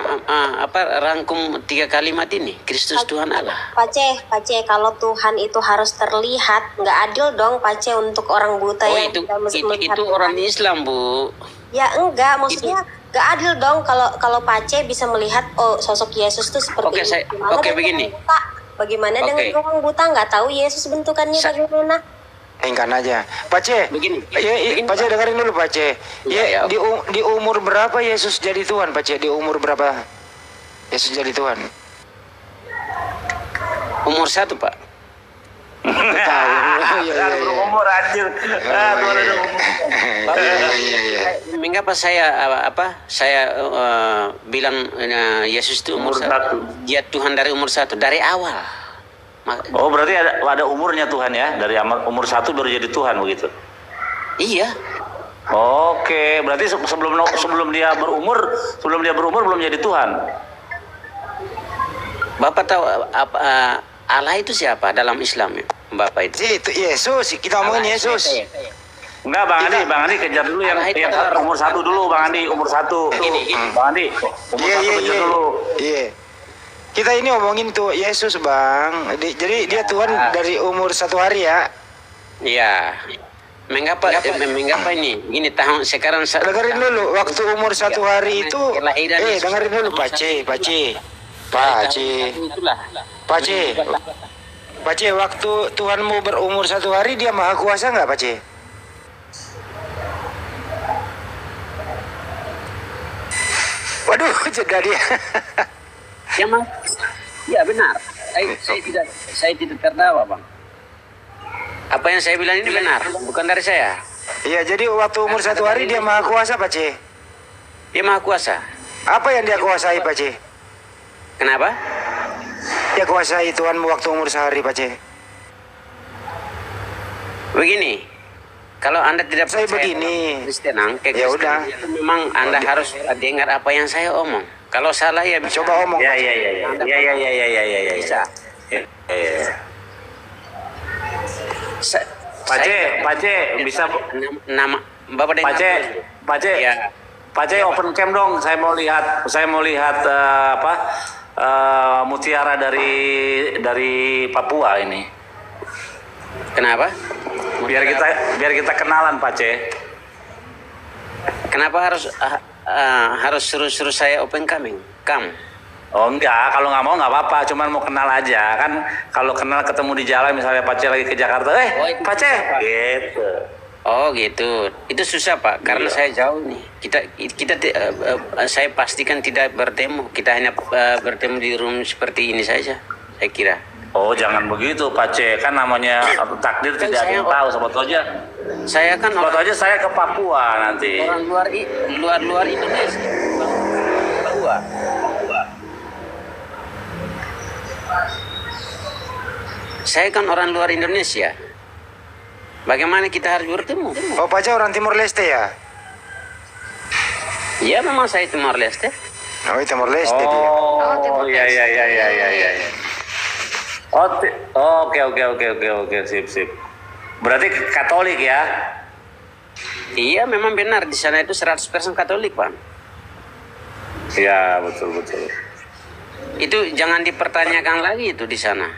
rangkum 3 kalimat ini, Kristus Tuhan Allah. Pace, kalau Tuhan itu harus terlihat, nggak adil dong, Pace, untuk orang buta yang tidak melihat. Itu orang Islam, Bu. Ya enggak, maksudnya nggak adil dong kalau Pace bisa melihat sosok Yesus itu seperti ini. Begini. Bagaimana dengan orang buta nggak tahu Yesus bentukannya bagaimana? Enggan aja, Pace. Begini. Pace dengerin dulu, Pace. Di umur berapa Yesus jadi Tuhan, Pace? Di umur berapa Yesus jadi Tuhan? Umur 1, Pak. Umur anjir. Mengapa saya bilang Yesus itu umur 1? Dia Tuhan dari umur 1, dari awal. Oh, berarti ada umurnya Tuhan ya? Dari umur 1 baru jadi Tuhan begitu? Iya. Oke, berarti sebelum dia berumur belum jadi Tuhan. Bapak tahu Allah itu siapa dalam Islam ya, Bapak itu? Itu Yesus, kita ngomongin Yesus. Enggak, Bang Andi kejar dulu yang umur 1 dulu, Bang Andi, umur 1. Bang Andi, umur 1 kejar dulu. Iya. Kita ini ngomongin tuh Yesus, Bang. Jadi dia Tuhan dari umur 1 hari ya? Iya. mengapa ini? Ini tahun sekarang Dengerin dulu, waktu umur 1 hari itu, dengerin dulu Pace, waktu Tuhanmu berumur 1 hari, dia maha kuasa nggak, Pace? Waduh, jeda dia. Ya, Mas. Ya, benar. Saya tidak tertawa, Bang. Apa yang saya bilang ini benar, bukan dari saya. Iya, jadi waktu umur 1 hari dia maha kuasa, Pace. Dia maha kuasa. Apa yang dia kuasai, Pace? Kenapa? Dia kuasai Tuhanmu waktu umur 1 hari, Pace. Begini, kalau Anda tidak Saya percaya begini. Kristen, Ya udah. memang Anda harus dengar apa yang saya omong. Kalau salah ya bisa. Coba omong. Ya. Bisa. Pace bisa nama Bapak dengar. Pace. Ya. Pace open cam dong. Saya mau lihat mutiara dari Papua ini. Kenapa? Biar kita kenalan, Pace. Kenapa harus suruh saya open coming? Oh enggak, kalau nggak mau nggak apa-apa, cuman mau kenal aja kan. Kalau kenal ketemu di jalan, misalnya Pace lagi ke Jakarta, Pace, gitu. Oh gitu, itu susah Pak, karena saya jauh nih. Saya pastikan tidak bertemu, kita hanya bertemu di room seperti ini saja, saya kira. Oh jangan begitu, Pace, kan namanya takdir Kan tidak ada yang tahu. Saya kan Saya ke Papua nanti. orang luar Indonesia, Papua. Saya kan orang luar Indonesia. Bagaimana kita harus bertemu? Oh, Pace orang Timor Leste ya? Ya memang saya Timor Leste. Oh, Timor Leste dia. Oh, iya. Oke, sip. Berarti Katolik ya? Iya memang benar, di sana itu 100% Katolik Pak. Iya, betul. Itu jangan dipertanyakan lagi itu di sana.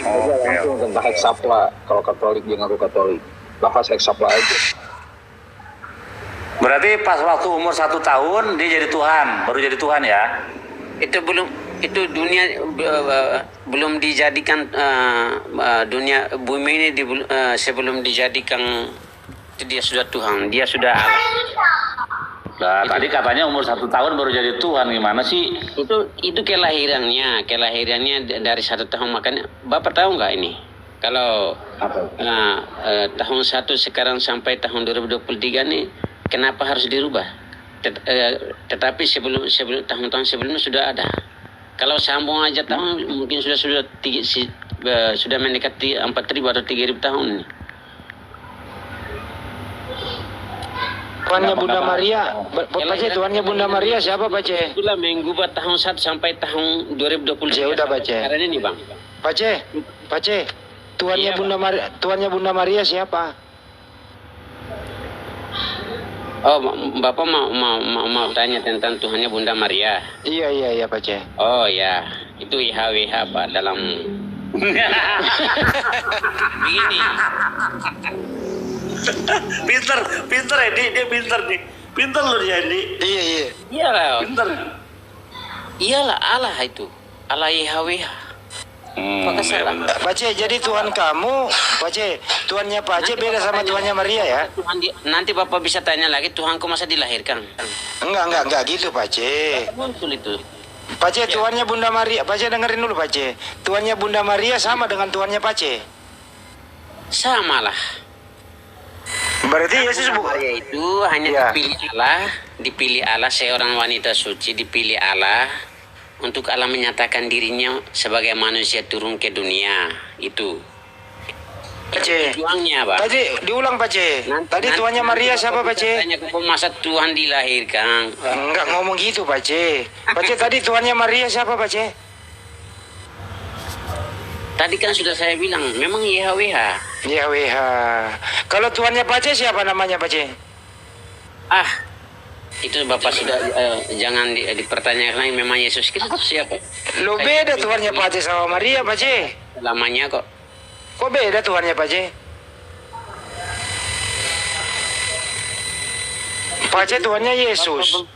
Langsung tentang eksapla, kalau Katolik dia ngaku Katolik, bahas eksapla aja. Berarti pas waktu umur 1 tahun dia jadi Tuhan, baru jadi Tuhan ya? Itu dunia belum dijadikan dunia bumi ini sebelum dijadikan itu dia sudah Tuhan, dia sudah Allah. Nah, tadi katanya umur 1 tahun baru jadi Tuhan, gimana sih? Itu kelahirannya dari 1 tahun. Makanya Bapak tahu nggak ini? Kalau tahun 1 sekarang sampai tahun 2023 nih, kenapa harus dirubah? Tetapi sebelum tahun-tahun sebelumnya sudah ada. Kalau sambung aja tahun mungkin sudah mendekati 4.000 atau 3.000 tahun nih. Tuannya Bunda Maria, Pace, tuannya Bunda Maria siapa, Pace? Itulah mengubah tahun 1 sampai tahun 2020. Ya udah, Pace. Karena ini Bang. Pace, tuannya Bunda Maria siapa? Oh, Bapak mau tanya tentang Tuhannya Bunda Maria? Iya, Pace. Oh ya, itu IHWH Pak dalam. Begini. Pinter ya, dia pinter nih. Pinter loh dia ini. Iya. Iyalah. Pinter. Iyalah Allah itu. Allah YHWH. Maka salah. Pace, jadi Tuhan kamu, Pace, Tuhannya Pace beda sama Tuhannya Maria ya? Nanti Bapak bisa tanya lagi, Tuhanku masa dilahirkan? Enggak gitu, Pace. Betul itu. Pace, Tuhannya Bunda Maria, Pace dengerin dulu, Pace. Tuhannya Bunda Maria sama dengan Tuhannya Pace? Sama lah. Berarti Yesus Maria itu hanya dipilih Allah, seorang wanita suci dipilih Allah untuk Allah menyatakan dirinya sebagai manusia turun ke dunia itu. Pace. Tujuannya Pak. Tadi diulang, Pace. Tadi Tuhannya Maria siapa, Pace? Tanya masa Tuhan dilahirkan? Enggak ngomong gitu, Pace. Pace, tadi Tuhannya Maria siapa, Pace? Tadi kan sudah saya bilang, memang YHWH. YHWH. Kalau Tuhannya Pace siapa namanya, Pace? Itu Bapak sudah jangan dipertanyakan lagi, memang Yesus Kristus siapa? Lo beda Tuhannya Pace sama Maria, Pace. Lamanya kok. Kok beda Tuhannya, Pace? Pace Tuhannya Yesus.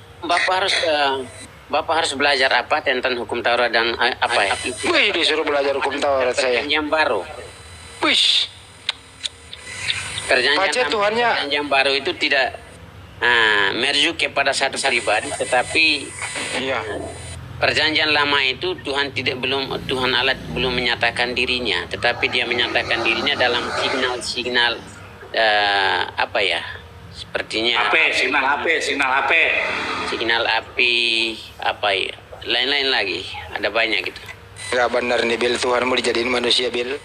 Bapak harus belajar apa tentang hukum Taurat dan apa ya? Wih, disuruh belajar hukum Taurat saya. Perjanjian baru. Wih, Perjanjian Pace Tuhannya. Perjanjian baru itu tidak merujuk kepada satu pribadi, tetapi Iya. Perjanjian lama itu Tuhan Allah belum menyatakan dirinya, tetapi Dia menyatakan dirinya dalam signal-signal apa ya? Sepertinya signal api, apa ya? Lain-lain lagi, ada banyak gitu. Gak benar nih Bil, Tuhan mau dijadiin manusia Bil.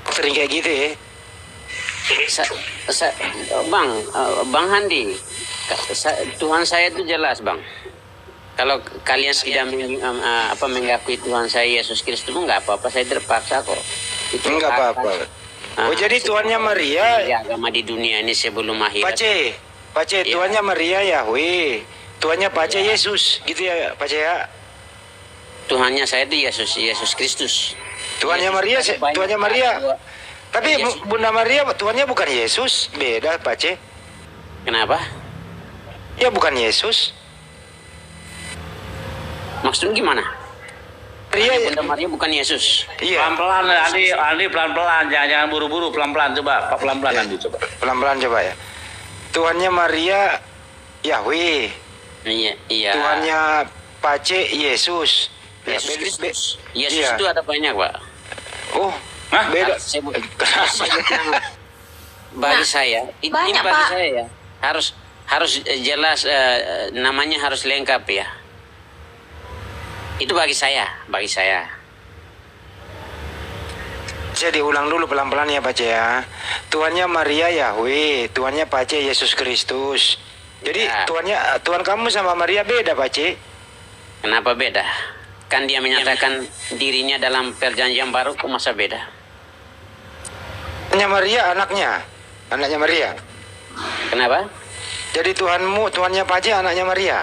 Sering kayak gitu ya. Bang Handi, Tuhan saya itu jelas Bang. Kalau kalian tidak mengakui Tuhan saya Yesus Kristus, nggak apa-apa, saya terpaksa kok. Itu Enggak apa-apa. Oh jadi Tuhannya Maria. Ya, agama di dunia ini sebelum akhirat. Pace, Ya. Tuhannya Maria Yahweh. Tuhannya Pace Yesus, gitu ya Pace ya. Tuhannya saya itu Yesus Kristus. Tuhannya Yesus Maria, Tuhannya Maria. Tapi Yesus. Bunda Maria Tuhannya bukan Yesus, beda Pace. Kenapa? Ya bukan Yesus. Maksudnya gimana? Maria, Bunda Maria bukan Yesus. iya. pelan-pelan Andi pelan-pelan, jangan buru-buru, pelan-pelan coba, pelan-pelan Andi coba. Pelan-pelan coba ya. Tuhannya Maria Yahweh. Iya. Tuhannya Pace Yesus. Ya, Yesus Kristus. Yesus Iya. itu ada banyak, Pak. Oh, beda. Bagi saya, ini banyak, bagi Pak. saya ya, harus jelas, namanya harus lengkap ya. Itu bagi saya. Saya diulang dulu pelan-pelan ya Pace ya. Tuhannya Maria Yahweh, Tuhannya Pace Yesus Kristus. Jadi Ya. Tuhan kamu sama Maria beda Pace. Kenapa beda? Kan dia menyatakan dirinya dalam perjanjian baru, kok masa beda? Tuhannya Maria anaknya Maria. Kenapa? Jadi Tuhannya Pace anaknya Maria.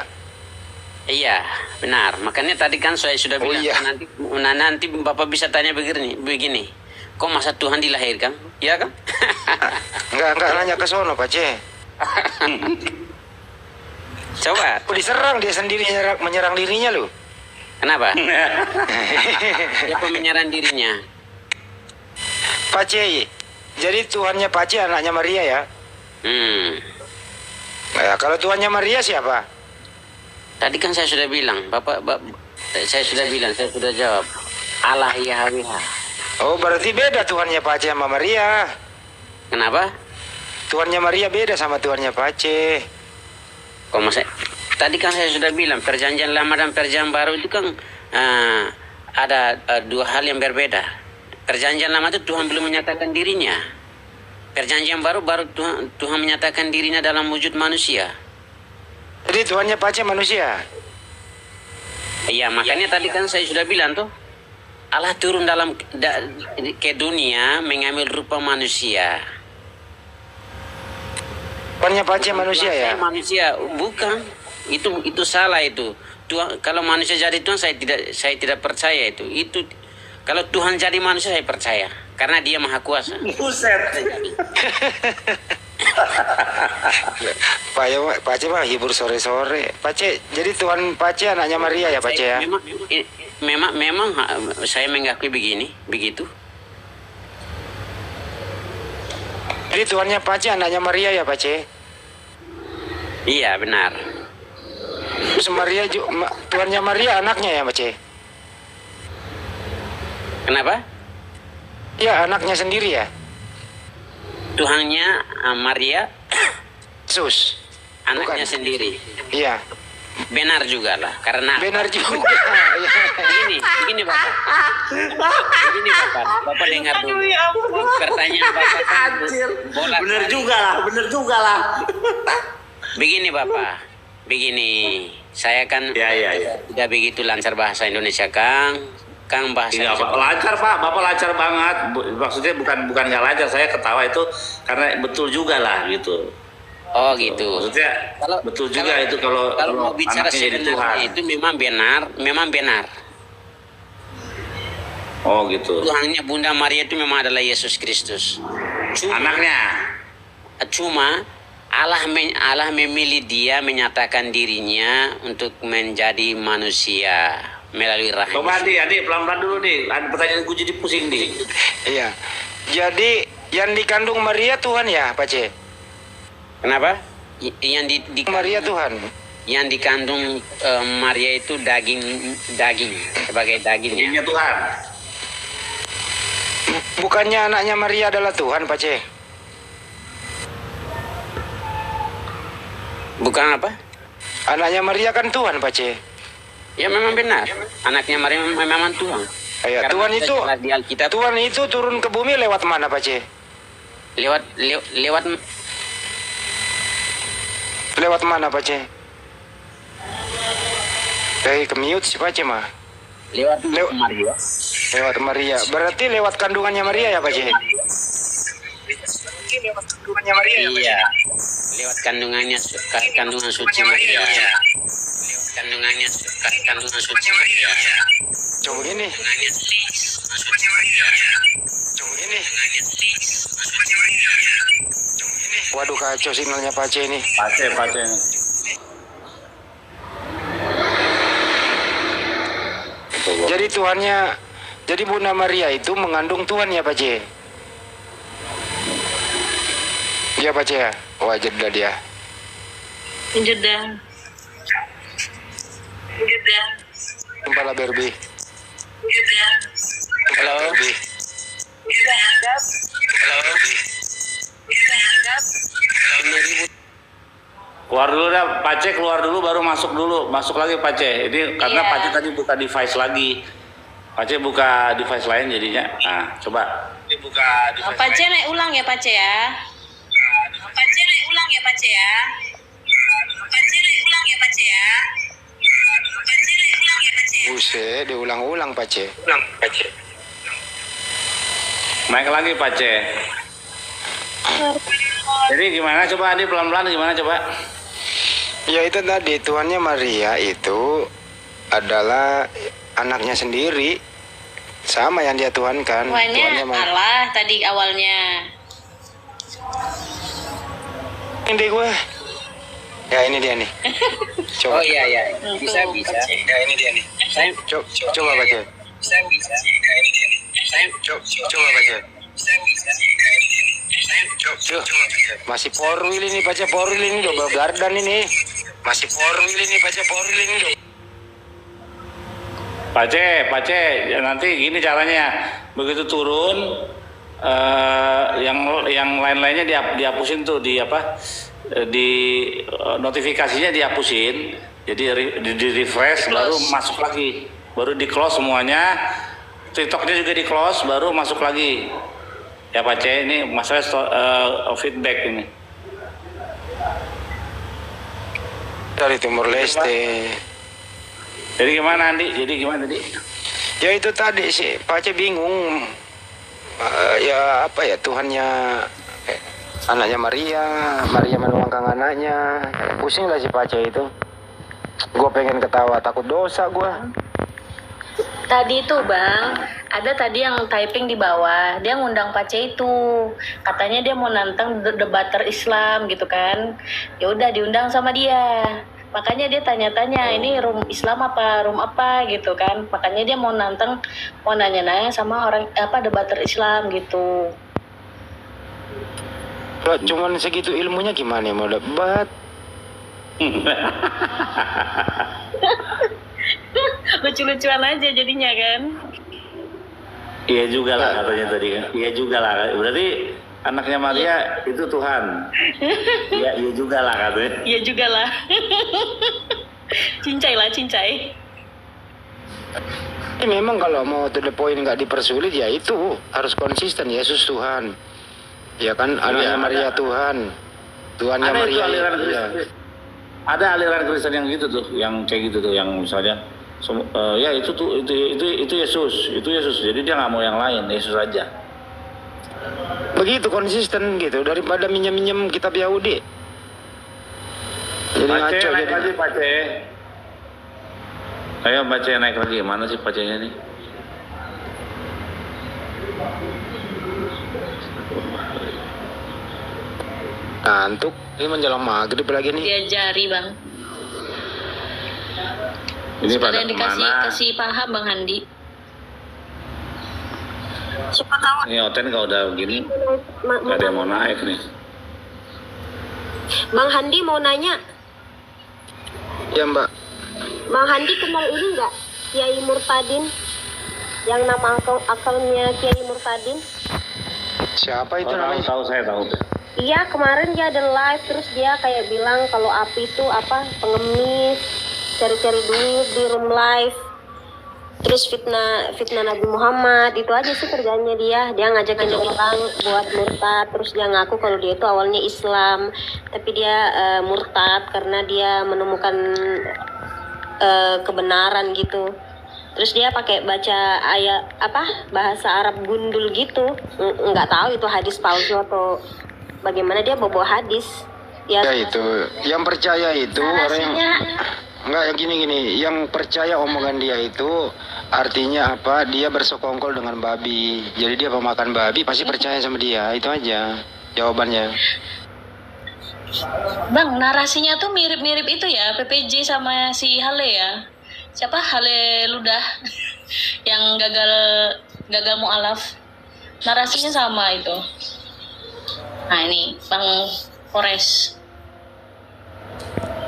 Iya, benar. Makanya tadi kan saya sudah Oh, bilang, iya. nanti Bapak bisa tanya begini. Kok masa Tuhan dilahirkan? Ya kan? Enggak nanya ke sono Pace. Coba, Oh, diserang dia sendiri menyerang dirinya loh. kenapa? Siapa menyerang dirinya? Pace. Jadi Tuhannya Pace anaknya Maria ya. Nah, kalau Tuhannya Maria siapa? Tadi kan saya sudah bilang, saya sudah jawab. Allah Yahweh. Oh, berarti beda Tuhannya Pace sama Maria. Kenapa? Tuhannya Maria beda sama Tuhannya Pace. Kok masa? Tadi kan saya sudah bilang, perjanjian lama dan perjanjian baru itu kan ada dua hal yang berbeda. Perjanjian lama itu Tuhan belum menyatakan dirinya. Perjanjian baru Tuhan menyatakan dirinya dalam wujud manusia. Jadi Tuhannya Pace manusia. Iya, makanya tadi kan saya sudah bilang tuh, Allah turun ke dunia mengambil rupa manusia. Tuhannya Pace manusia ya. Saya manusia, bukan. Itu salah itu. Tuhan, kalau manusia jadi Tuhan saya tidak percaya itu. Itu kalau Tuhan jadi manusia saya percaya karena Dia Maha Kuasa. Buset. Pace mah hibur sore-sore. Pace, jadi Tuhan Pace anaknya Maria ya Pace ya. Memang saya mengakui begitu. Jadi Tuhannya Pace anaknya Maria ya Pace. Iya, benar. Terus Tuhannya Maria anaknya ya Pace. Kenapa? Ya anaknya sendiri ya. Tuhannya Maria, Yesus. anaknya Bukan. sendiri. Iya. Benar juga lah, karena Benar juga. begini Bapak. Bapak dengar dulu. Pertanyaan Bapak kan Bener juga lah. Begini Bapak, saya kan Ya. tidak begitu lancar bahasa Indonesia, Kang bahasa Iya, Pak. Lancar Pak, Bapak lancar banget. Maksudnya bukan nggak lancar, saya ketawa itu karena betul juga lah gitu. Oh gitu. Maksudnya betul juga itu kalau mau bicara anaknya jadi Tuhan. sebenarnya itu memang benar. Oh gitu. Tuhannya Bunda Maria itu memang adalah Yesus Kristus. Anaknya. Cuma Allah memilih dia menyatakan dirinya untuk menjadi manusia melalui rahim. Coba adik pelan-pelan dulu nih. Ada pertanyaan gue jadi pusing nih. Iya. Jadi yang dikandung Maria Tuhan ya, Pak C? Kenapa? Yang di Maria Tuhan. Yang dikandung Maria itu daging sebagai dagingnya. Tuhan. Bukannya anaknya Maria adalah Tuhan, Pak C? Bukan apa? Anaknya Maria kan Tuhan, Pak C? Ya memang benar. Anaknya Maria memang Tuhan. Ya, Karena Tuhan itu jelas di Alkitab, Tuhan itu turun ke bumi lewat mana, Pak C? lewat Lewat mana, Pak C? Dari kemiut si Pak C mah. lewat Maria. Lewat Maria. Berarti lewat kandungannya Maria ya, Pak C? Iya. Lewat kandungan suci Maria. Kandungan suci Maria. Coba gini. Waduh, kacau sinyalnya Pak C ini. Pak C. Jadi Bunda Maria itu mengandung Tuhan ya, Pak C? Iya, Pak C ya? Wah, jeda dia. Jeda. Kepala Berbi. Halo. Keluar dulu dah, Pak C keluar dulu baru masuk lagi Pak C. Ini karena Iya. Pak C tadi buka device lagi. Pak C buka device lain jadinya. Nah, coba. Pak C naik ulang ya Pak C ya. Buset, diulang-ulang Pak C. Naik lagi Pak C. Jadi gimana coba Adi pelan-pelan gimana coba? Ya itu tadi, Tuhannya Maria itu adalah anaknya sendiri. Sama yang dia tuhankan. Tuhannya Allah tadi awalnya. Ini gue. Ya ini dia nih. Coba. Oh iya. Bisa. Ya ini dia nih. Coba baca. Coba baca. Masih porwil ini baca porwil ini double gardan ini. Masih porwil ini baca porwil ini. Pak C, ya nanti gini caranya, begitu turun, yang lain-lainnya dihapusin tuh di notifikasinya dihapusin, jadi di refresh baru masuk lagi, baru di close semuanya, TikToknya juga di close baru masuk lagi, ya Pak C ini masalah feedback ini. Dari Timur Leste. Jadi gimana Andi? Jadi gimana tadi? Ya itu tadi sih, Pak C bingung. Ya apa ya, Tuhannya anaknya Maria menuangkan anaknya. Pusing lah si Pak C itu. Gue pengen ketawa, takut dosa gue. Tadi itu Bang, ada tadi yang typing di bawah, dia ngundang Pak C itu, katanya dia mau nantang debater Islam gitu kan. Ya udah diundang sama dia. Makanya dia tanya-tanya, ini room Islam apa, room apa gitu kan. Makanya dia mau nanya-nanya sama orang debater Islam gitu. Cuman segitu ilmunya gimana mau debat? Lucu-lucuan aja jadinya kan. Iya juga lah katanya tadi kan. Iya juga lah. Berarti anaknya Maria itu Tuhan. Iya juga lah katanya. Iya juga lah. Cincai. Memang kalau mau to the point nggak dipersulit ya itu harus konsisten, Yesus Tuhan. Ya kan, anaknya Maria Tuhan. Tuhannya Ada Maria. itu aliran Kristen. Ada aliran Kristen yang gitu tuh, yang kayak gitu tuh, yang misalnya ya itu Yesus. Jadi dia nggak mau yang lain, Yesus aja. Begitu konsisten gitu, daripada minjem kitab Yahudi. Jadi ngaco naik jadi. lagi Pak C. Ayo Pak C naik lagi, mana sih Pak C-nya nih? Ngantuk. Ini menjelang maghrib lagi nih. Diajari bang. Ini pada Sekalian dikasih kemana? kasih paham bang Handi. Siapa tahu Ini Oten kalau udah begini nggak ada yang mau naik nih. Bang Handi mau nanya, Ya Mbak. Bang Handi kenal ini nggak Kiai Murtadin? Yang nama akalnya Kiai Murtadin? Siapa itu Oh, namanya? tahu saya tahu. Iya, kemarin dia ada live, terus dia kayak bilang kalau api itu apa, pengemis, cari-cari duit di room live, terus fitnah Nabi Muhammad. Itu aja sih kerjanya dia ngajak-ngajak orang buat murtad. Terus dia ngaku kalau dia itu awalnya Islam, tapi dia murtad karena dia menemukan kebenaran gitu. Terus dia pakai baca ayat apa, bahasa Arab gundul gitu. Nggak tahu itu hadis palsu atau bagaimana, dia bawa hadis. Ya itu. Yang percaya itu orang yang Narasinya enggak, yang gini, yang percaya omongan dia itu artinya apa? Dia bersekongkol dengan babi. Jadi dia pemakan babi pasti percaya sama dia. Itu aja jawabannya. Bang, narasinya tuh mirip-mirip itu ya, PPJ sama si Hale ya. Siapa? Hale Ludah yang gagal mualaf. Narasinya sama itu. Nah ini Bang Polres.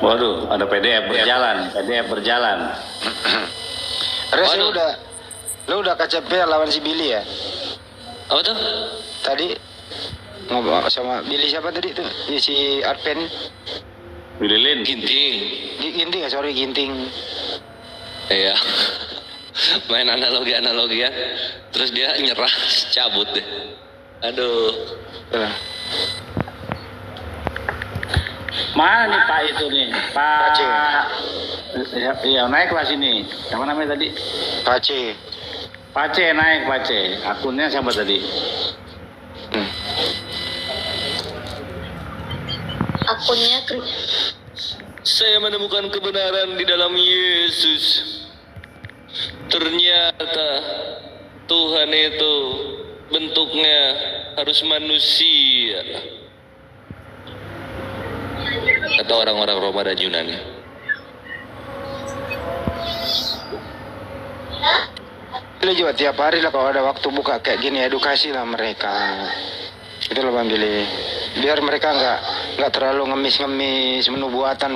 Waduh, ada PDF berjalan. Res, lu udah KCP lawan si Billy ya? Apa tuh? Tadi ngobrol sama Billy siapa tadi tuh? Ya, si Arpen. Bililin. Ginting. Ginting ya, sorry Ginting. Iya. Main analogi ya. Terus dia nyerah, cabut deh. Aduh. Mana nih Pak itu nih? Pak Aceh. Iya, naik kelas ini. Yang mana namanya tadi? Pace. Pace naik Pace. Akunnya siapa tadi? Akunnya Saya menemukan kebenaran di dalam Yesus. Ternyata Tuhan itu bentuknya harus manusia. Kata orang-orang Roma dan Yunani. Lu juga tiap hari lah kalau ada waktu buka kayak gini, edukasi lah mereka. Itu loh Bang Billy. Biar mereka nggak terlalu ngemis nubuatan.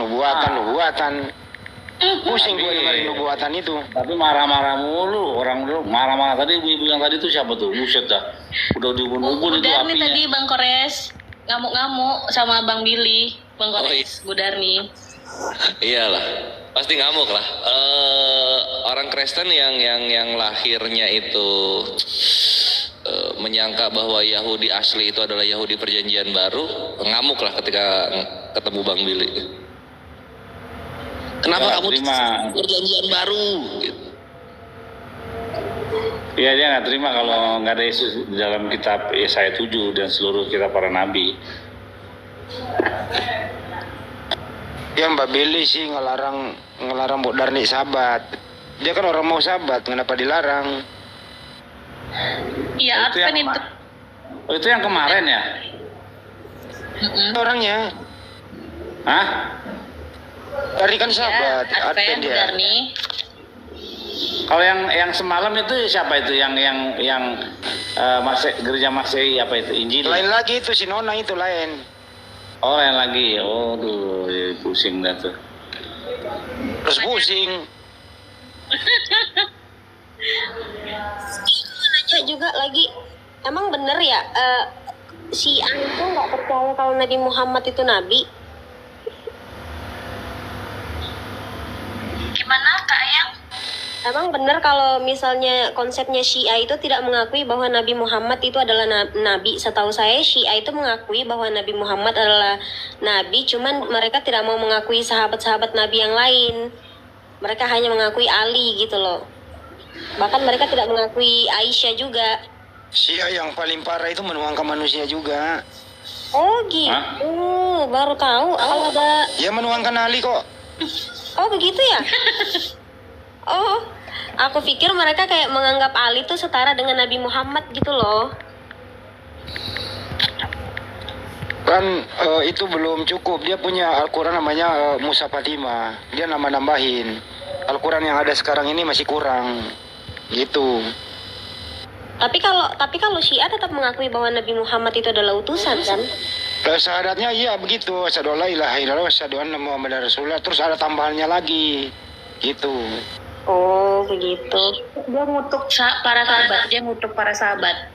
Pusing gue dengerin nubuatan itu. Tapi marah-marah mulu. Orang dulu marah-marah tadi, ibu yang tadi tuh siapa tuh? Buset dah. Udah diubun-ubun itu Budarni apinya. tadi Bang Kores ngamuk-ngamuk sama Bang Billy. Bang Kores, Budarni. Iyalah, pasti ngamuk lah. Orang Kristen yang lahirnya itu menyangka bahwa Yahudi asli itu adalah Yahudi Perjanjian Baru, ngamuk lah ketika ketemu Bang Billy. Kenapa Ya, kamu terima. Perjanjian Baru? Gitu. Iya, dia nggak terima kalau nggak ada Yesus di dalam kitab Yesaya 7 dan seluruh kitab para nabi. Ya Mbak Billy sih ngelarang Mbok Darni sabat. Dia kan orang mau sabat, kenapa dilarang? Iya, Itu yang Advent itu. Oh, itu yang kemarin ya? Orangnya Hah? Darni kan Ya, sabat, Advent Advent dia. Budarni. Kalau yang semalam itu siapa itu? Yang gereja Masehi apa itu? Injil? Lain lagi itu si Nona itu lain. Oh, lain lagi. Oh, tuh pusing dah tuh. Terus pusing. nanya juga lagi, emang bener ya si A itu nggak percaya kalau Nabi Muhammad itu nabi? Gimana Kak Ayang? Emang bener kalau misalnya konsepnya Syiah itu tidak mengakui bahwa Nabi Muhammad itu adalah nabi? Setahu saya Syiah itu mengakui bahwa Nabi Muhammad adalah nabi, cuman mereka tidak mau mengakui sahabat-sahabat Nabi yang lain. Mereka hanya mengakui Ali gitu loh. Bahkan mereka tidak mengakui Aisyah juga. Syiah yang paling parah itu menuangkan manusia juga. Oh gitu, baru tahu. Kalau ada, Ya menuangkan Ali kok. oh begitu ya? Oh, aku pikir mereka kayak menganggap Ali tuh setara dengan Nabi Muhammad gitu loh. Al-Quran itu belum cukup. Dia punya Al-Quran namanya Musa Fatima. Dia nambahin. Al-Quran yang ada sekarang ini masih kurang. Gitu. Tapi kalau Syiah tetap mengakui bahwa Nabi Muhammad itu adalah utusan kan? Syahadatnya iya begitu. Asyhadu an la ilaha illallah wa asyhadu anna Muhammadar Rasulullah. Terus ada tambahannya lagi. Gitu. Oh, begitu. Dia ngutuk para sahabat. Dia ngutuk para sahabat.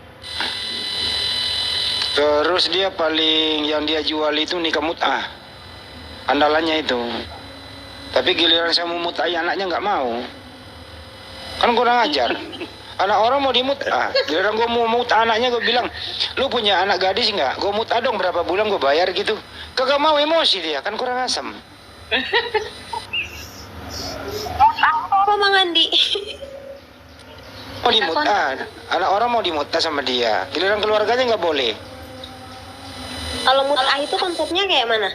Terus dia paling yang dia jual itu nikah mut'ah. Andalannya itu. Tapi giliran saya mau mut'ah anaknya nggak mau. Kan kurang ajar. Anak orang mau dimut'ah. Giliran gue mau mut'ah anaknya, gue bilang, lu punya anak gadis nggak? Gue mut'ah dong berapa bulan gue bayar gitu. Kagak mau, emosi dia. Kan kurang asem. Apa Bang Andi? Mau dimut'ah. Anak orang mau dimut'ah sama dia. Giliran keluarganya nggak boleh. Kalau mut'ah itu konsepnya kayak mana?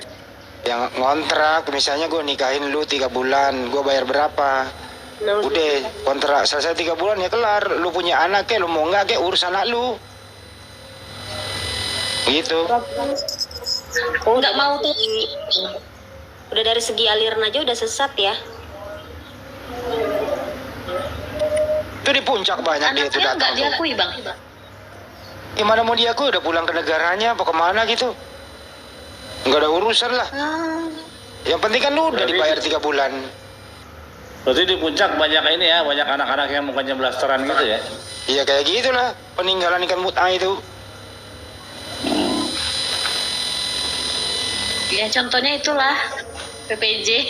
Yang ngontrak, misalnya gue nikahin lu 3 bulan, gue bayar berapa? Udah kontrak selesai 3 bulan ya kelar. Lu punya anak lu mau nggak urus anak lu. Gitu. Nggak mau tuh. Udah dari segi aliran aja udah sesat ya. Itu di puncak banyak dia itu datang. Nggak diakui Bang. Gimana mau diakui, udah pulang ke negaranya apa kemana gitu. Nggak ada urusan lah. Yang penting kan lu udah dibayar 3 bulan. Berarti di puncak banyak ini ya, banyak anak-anak yang mukanya blasteran gitu ya? Iya kayak gitulah, peninggalan ikan mut'ah itu. Ya contohnya itulah PPJ.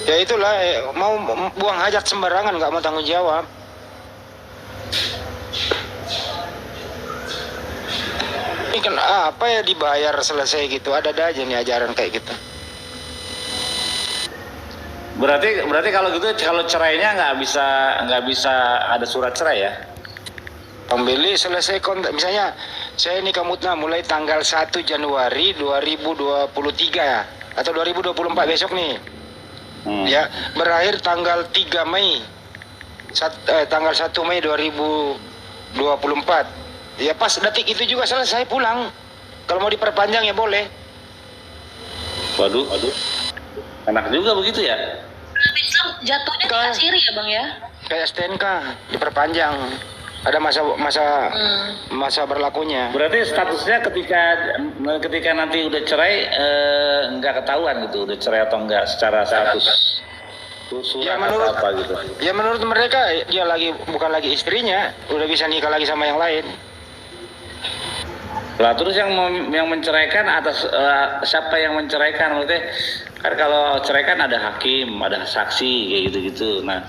Ya itulah, mau buang hajat sembarangan, nggak mau tanggung jawab. Ini kan apa ya dibayar selesai gitu, ada aja nih ajaran kayak gitu. Berarti kalau gitu, kalau cerainya nggak bisa ada surat cerai ya? Pembeli selesai kontrak, misalnya saya nikah mut'ah mulai tanggal 1 Januari 2023 ya, atau 2024 besok nih. Ya, berakhir tanggal 3 Mei. Tanggal 1 Mei 2024. Ya pas detik itu juga selesai pulang. Kalau mau diperpanjang ya boleh. Waduh. Enak juga begitu ya? Islam jatuhnya dikasiri ya Bang ya? Kayak STNK diperpanjang. Ada masa berlakunya. Berarti statusnya ketika nanti udah cerai nggak ketahuan gitu, udah cerai atau enggak secara status. Ya menurut mereka dia bukan lagi istrinya, udah bisa nikah lagi sama yang lain. Lah terus yang menceraikan atas siapa yang menceraikan? Maksudnya kan kalau cerai kan ada hakim, ada saksi kayak gitu-gitu. Nah,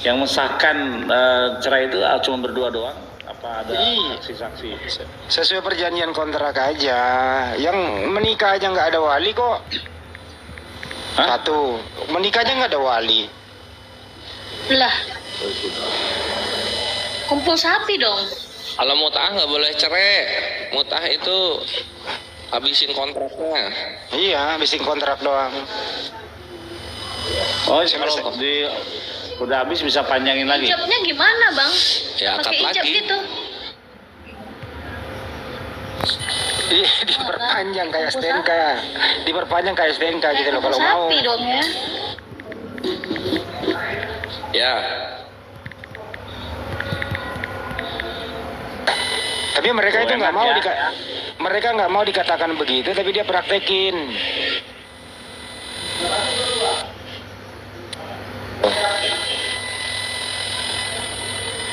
yang mensahkan cerai itu cuma berdua doang? Apa ada saksi-saksi? Sesuai perjanjian kontrak aja. Yang menikah aja nggak ada wali kok. Hah? Satu, menikah aja nggak ada wali. Lah, kumpul sapi dong. Kalau mut'ah nggak boleh cerai. Mut'ah itu habisin kontraknya. Iya, habisin kontrak doang. Oh, kalau udah habis bisa panjangin lagi. Ijabnya gimana Bang? Ya, akad pakai ijab lagi. gitu. Diperpanjang kayak STNK. Diperpanjang kayak STNK gitu loh kalau mau. Sapi dong ya. Ya. Tapi mereka itu nggak mau mereka nggak mau dikatakan begitu, tapi dia praktekin.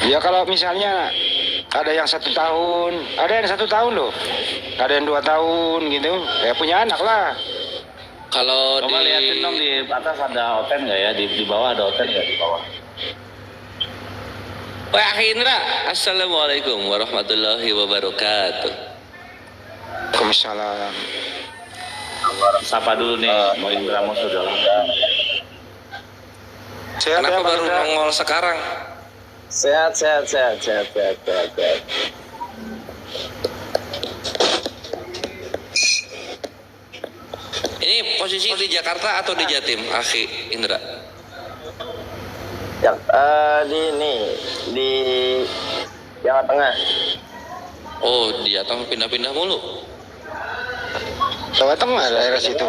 Ya kalau misalnya ada yang 1 tahun, ada yang 1 tahun loh, ada yang 2 tahun gitu, ya punya anak lah. Kalau Coba liatin dong di atas ada hotel nggak ya, di bawah ada hotel nggak di bawah? Wah Indra, assalamualaikum warahmatullahi wabarakatuh. Waalaikumsalam. Sapa dulu nih, mau Indra mau sudah. Kenapa baru nongol sekarang? Sehat. Ini posisi di Jakarta atau di Jatim, Akhi Indra? Ya, di Jawa Tengah. Oh, dia Jateng pindah-pindah mulu. Jawa Tengah daerah situ.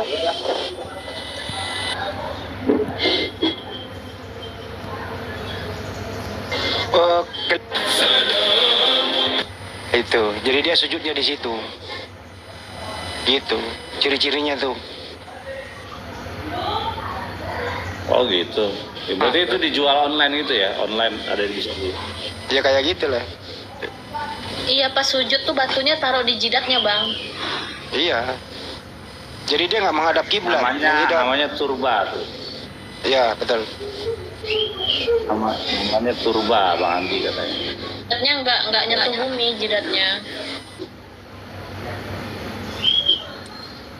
Oke. Itu, jadi dia sujudnya di situ. Gitu, ciri-cirinya tuh. Oh gitu. Ya, berarti itu dijual online gitu ya? Online ada di situ. Ya kayak gitu lah. Iya, pas sujud tuh batunya taruh di jidatnya, Bang. Iya. Jadi dia nggak menghadap kiblat. Namanya turba tuh. Iya, betul. Namanya turba, Bang Andi katanya. Jidatnya nggak nyentuh bumi jidatnya.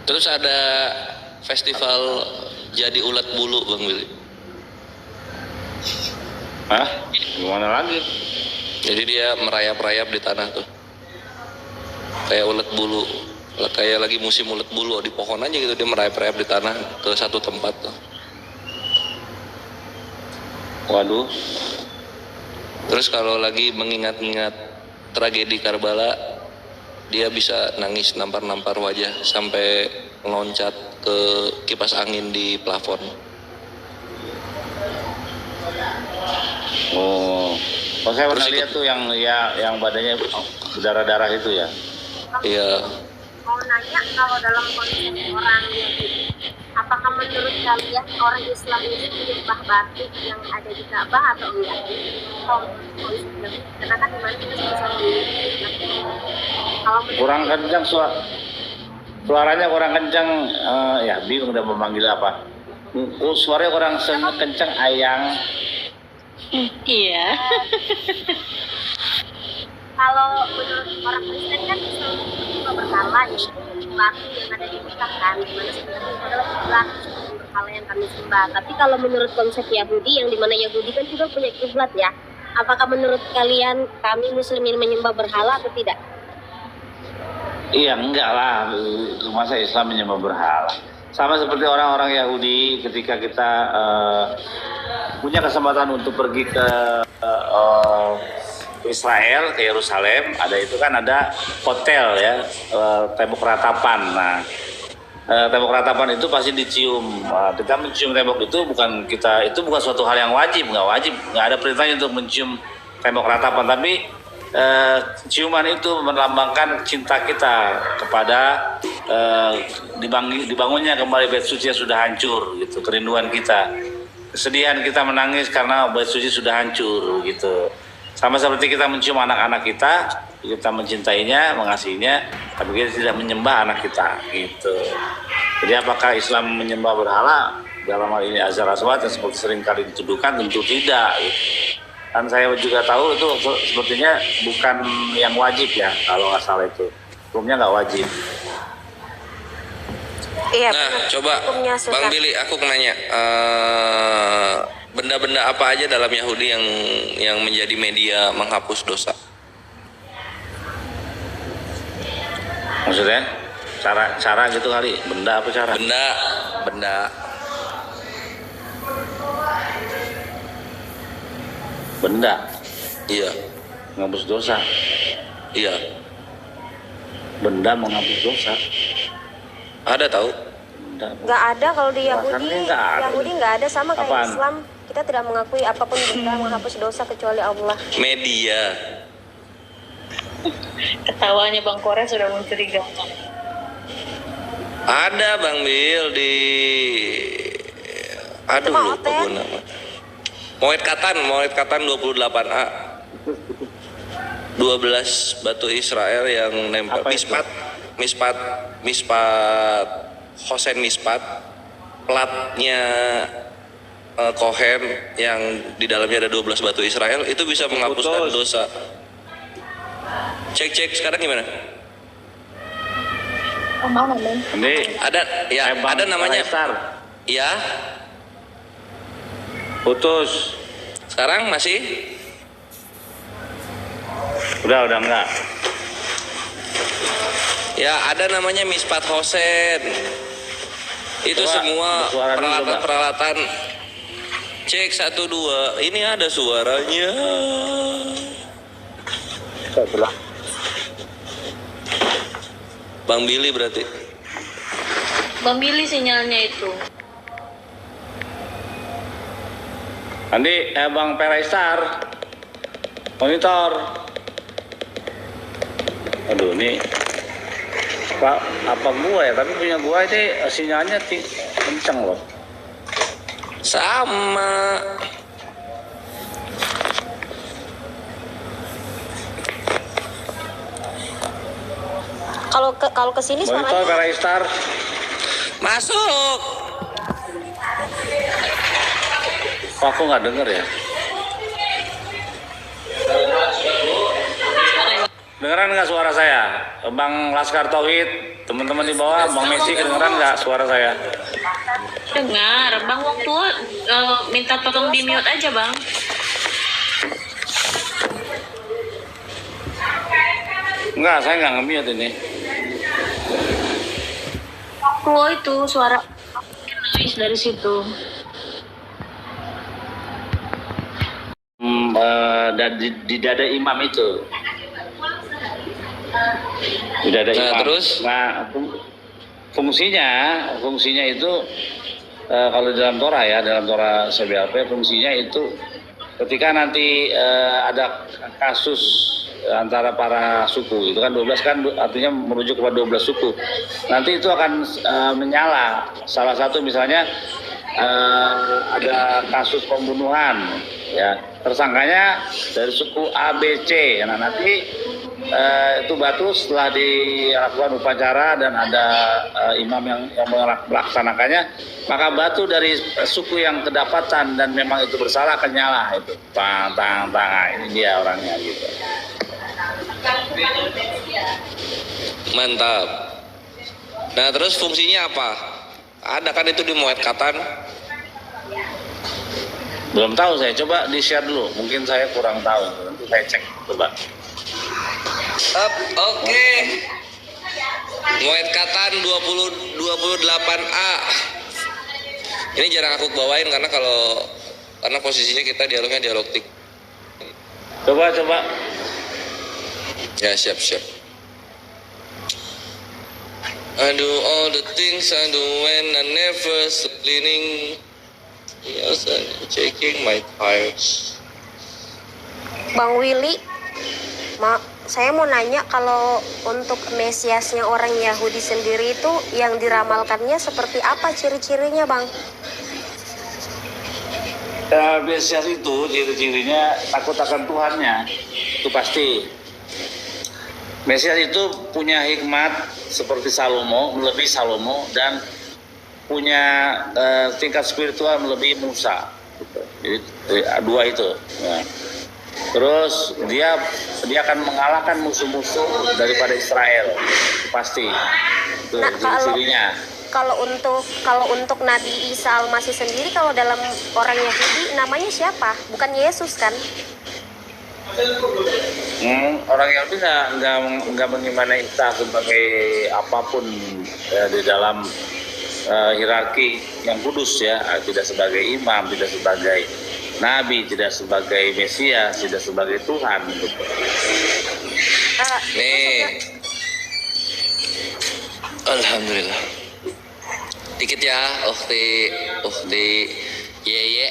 Terus ada festival jadi ulat bulu, Bang Willy. Hah? Gimana lagi? Jadi dia merayap-rayap di tanah tuh. Kayak ulat bulu. Kayak lagi musim ulat bulu di pohon aja gitu, dia merayap-rayap di tanah ke satu tempat tuh. Waduh. Terus kalau lagi mengingat-ingat tragedi Karbala, dia bisa nangis nampar-nampar wajah sampai loncat ke kipas angin di plafon. Oh saya pernah Terus lihat tuh yang badannya berdarah-darah itu ya. Iya. Mau nanya, kalau dalam konsep orang Yahudi, apakah menurut kalian orang Islam itu menyembah batu yang ada di Ka'bah atau enggak? Karena kan dimana kita sama-sama kalau Kurang kencang suaranya kurang kencang, ya bingung udah memanggil apa. Suaranya kurang kencang ayang. Iya. kalau menurut orang Kristen kan Islam itu juga berhala ya, batu yang ada di Mekah kan, dimana sebenarnya itu adalah kiblat berhala yang kami sembah. Tapi kalau menurut konsep Yahudi, yang dimana Yahudi kan juga punya kiblat ya, apakah menurut kalian kami Muslimin menyembah berhala atau tidak? Iya enggak lah, masa Islam menyembah berhala. Sama seperti orang-orang Yahudi ketika kita punya kesempatan untuk pergi ke Israel, ke Yerusalem, ada hotel ya, tembok ratapan. Nah, tembok ratapan itu pasti dicium. Kita mencium tembok itu bukan suatu hal yang wajib, nggak ada perintahnya untuk mencium tembok ratapan, tapi ciuman itu melambangkan cinta kita kepada dibangunnya kembali bait suci yang sudah hancur gitu, kerinduan kita, kesedihan kita menangis karena bait suci sudah hancur gitu. Sama seperti kita mencium anak-anak kita mencintainya, mengasihinya, tapi kita tidak menyembah anak kita gitu. Jadi apakah Islam menyembah berhala dalam hal ini azar aswad yang seperti seringkali dituduhkan? Tentu tidak gitu. Dan saya juga tahu itu sepertinya bukan yang wajib ya, kalau nggak salah itu hukumnya nggak wajib. Iya, Nah, coba Bang Billy, aku nanya, benda-benda apa aja dalam Yahudi yang menjadi media menghapus dosa? Maksudnya cara gitu kali, benda apa cara? Benda. Iya. Menghapus dosa. Iya. Benda menghapus dosa. Ada tahu? Nggak ada kalau di Yahudi. Yahudi nggak ada, sama kayak Apaan? Islam. Kita tidak mengakui apapun benda menghapus dosa kecuali Allah. Media. Ketawanya Bang Korea sudah mencurigakan. Ada Bang Bil di aduh Cuma lupa gue nama. Moed Katan 28A. 12 batu Israel yang nempel. Mispat Hosen Mispat, platnya Kohen yang di dalamnya ada 12 batu Israel, itu bisa menghapuskan dosa. Cek sekarang gimana? Ini Ada namanya. Ya. Putus. Sekarang masih? Udah enggak. Ya, ada namanya Mispat Hosen. Itu Coba, semua suara dulu, peralatan. Cek 1 2. Ini ada suaranya. Bang Billy berarti. Bang Billy sinyalnya itu. Andi, Bang Peraistar, monitor. Aduh, ini apa gua ya? Tapi punya gua ini sinyalnya kenceng loh. Sama. Kalau kesini Monitor suaranya Peraistar. Masuk. Kok aku nggak denger ya? Dengeran nggak suara saya? Bang Laskar Tauhid, teman-teman di bawah, Bang Messi kedengeran nggak suara saya? Dengar, Bang waktu minta tolong di mute aja Bang. Enggak, saya nggak nge-mute ini. Oh itu suara noise dari situ. Di dada imam itu. Di dada Nah, imam. terus? Nah, fungsinya itu kalau dalam Torah ya, dalam Torah CBLP fungsinya itu ketika nanti ada kasus antara para suku, itu kan 12 kan artinya merujuk kepada 12 suku. Nanti itu akan menyala. Salah satu misalnya ada kasus pembunuhan, ya tersangkanya dari suku ABC. Nah nanti itu batu setelah dilakukan upacara dan ada imam yang melaksanakannya, maka batu dari suku yang kedapatan dan memang itu bersalah akan nyala itu. Tang, ini dia orangnya gitu. Mantap. Nah, terus fungsinya apa? Ada kan itu di Muat Katan? Belum tahu saya, coba di-share dulu. Mungkin saya kurang tahu, nanti saya cek coba. Oke. Muat Katan 28A. Ini jarang aku bawain karena posisinya kita dialognya dialogtik. Coba. Ya, siap. I do all the things I do when I never cleaning. Yes, I'm checking my tires. Bang Willy, saya mau nanya kalau untuk Mesiasnya orang Yahudi sendiri itu yang diramalkannya seperti apa ciri-cirinya, Bang? Mesias itu ciri-cirinya takut akan Tuhannya, itu pasti. Mesias itu punya hikmat seperti Salomo, melebihi Salomo, dan punya tingkat spiritual melebihi Musa. Jadi dua itu. Ya. Terus dia akan mengalahkan musuh-musuh daripada Israel, pasti. Itu ciri-cirinya. Kalau untuk Nabi Isa Al-Masih sendiri, kalau dalam orang Yahudi namanya siapa? Bukan Yesus kan? Orang Yahudi nggak mengimani Isa sebagai apapun di dalam hierarki yang kudus ya, tidak sebagai imam, tidak sebagai nabi, tidak sebagai Mesias, tidak sebagai Tuhan. Gitu. Nih, alhamdulillah. Dikit ya, ukti Yeye.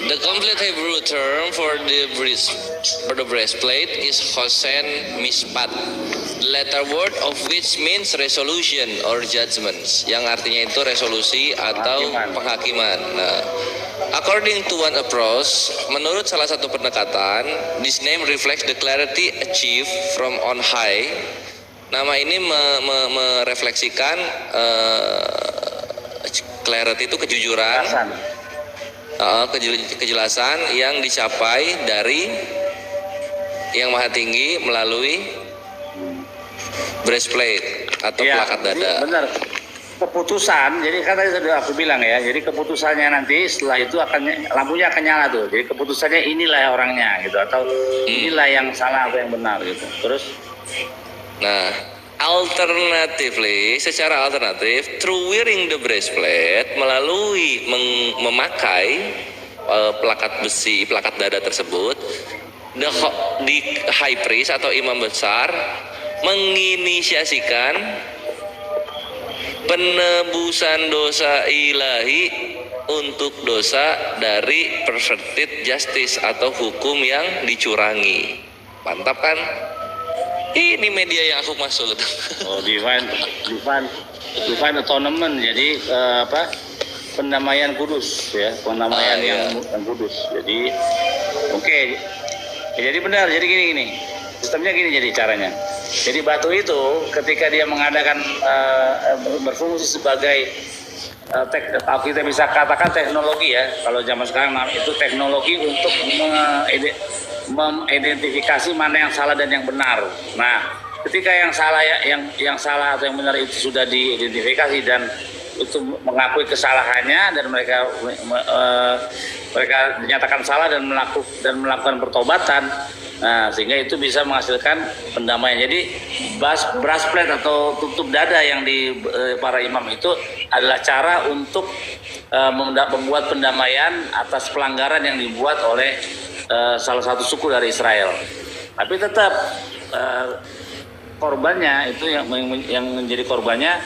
The complete Hebrew term for the breastplate is Hosen Mishpat. The letter word of which means resolution or judgments, yang artinya itu resolusi atau penghakiman. Nah, according to one approach, menurut salah satu pendekatan, this name reflects the clarity achieved from on high. Nama ini merefleksikan clarity itu kejujuran, kejelasan yang dicapai dari yang maha tinggi melalui breastplate atau ya, plakat dada. Benar. Keputusan, jadi kan tadi sudah aku bilang ya, jadi keputusannya nanti setelah itu lampunya akan nyala tuh. Jadi keputusannya inilah orangnya gitu, atau inilah yang salah atau yang benar gitu. Terus nah, alternatively, secara alternatif, through wearing the breastplate, melalui memakai plakat besi, plakat dada tersebut, di high priest atau imam besar menginisiasikan penebusan dosa ilahi untuk dosa dari perverted justice atau hukum yang dicurangi. Mantap kan? Ini media yang aku maksud. Oh, divine atonement. Jadi pendamaian kudus ya, pendamaian yang kudus. Jadi oke. Jadi benar. Jadi gini. Sistemnya gini jadi caranya. Jadi batu itu ketika dia mengadakan berfungsi sebagai kita bisa katakan teknologi ya, kalau zaman sekarang itu teknologi untuk mengidentifikasi mana yang salah dan yang benar. Nah, ketika yang salah atau yang benar itu sudah diidentifikasi dan itu mengakui kesalahannya dan mereka dinyatakan salah dan melakukan pertobatan. Nah, sehingga itu bisa menghasilkan pendamaian. Jadi breastplate atau tutup dada yang di para imam itu adalah cara untuk membuat pendamaian atas pelanggaran yang dibuat oleh salah satu suku dari Israel. Tapi tetap korbannya itu yang menjadi korbannya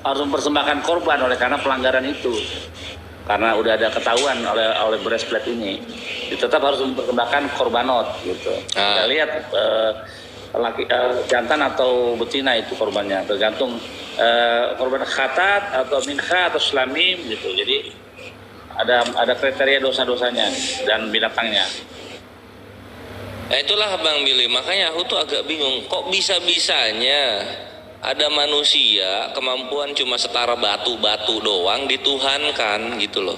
harus mempersembahkan korban oleh karena pelanggaran itu. Karena udah ada ketahuan oleh breastplate ini, tetap harus mempersembahkan korbanot gitu. Kita lihat jantan atau betina itu korbannya, tergantung korban khatat atau minha atau slamim gitu. Jadi ada kriteria dosa-dosanya dan binatangnya. Nah itulah Bang Billy, makanya aku tuh agak bingung, kok bisa-bisanya ada manusia kemampuan cuma setara batu-batu doang dituhankan gitu loh.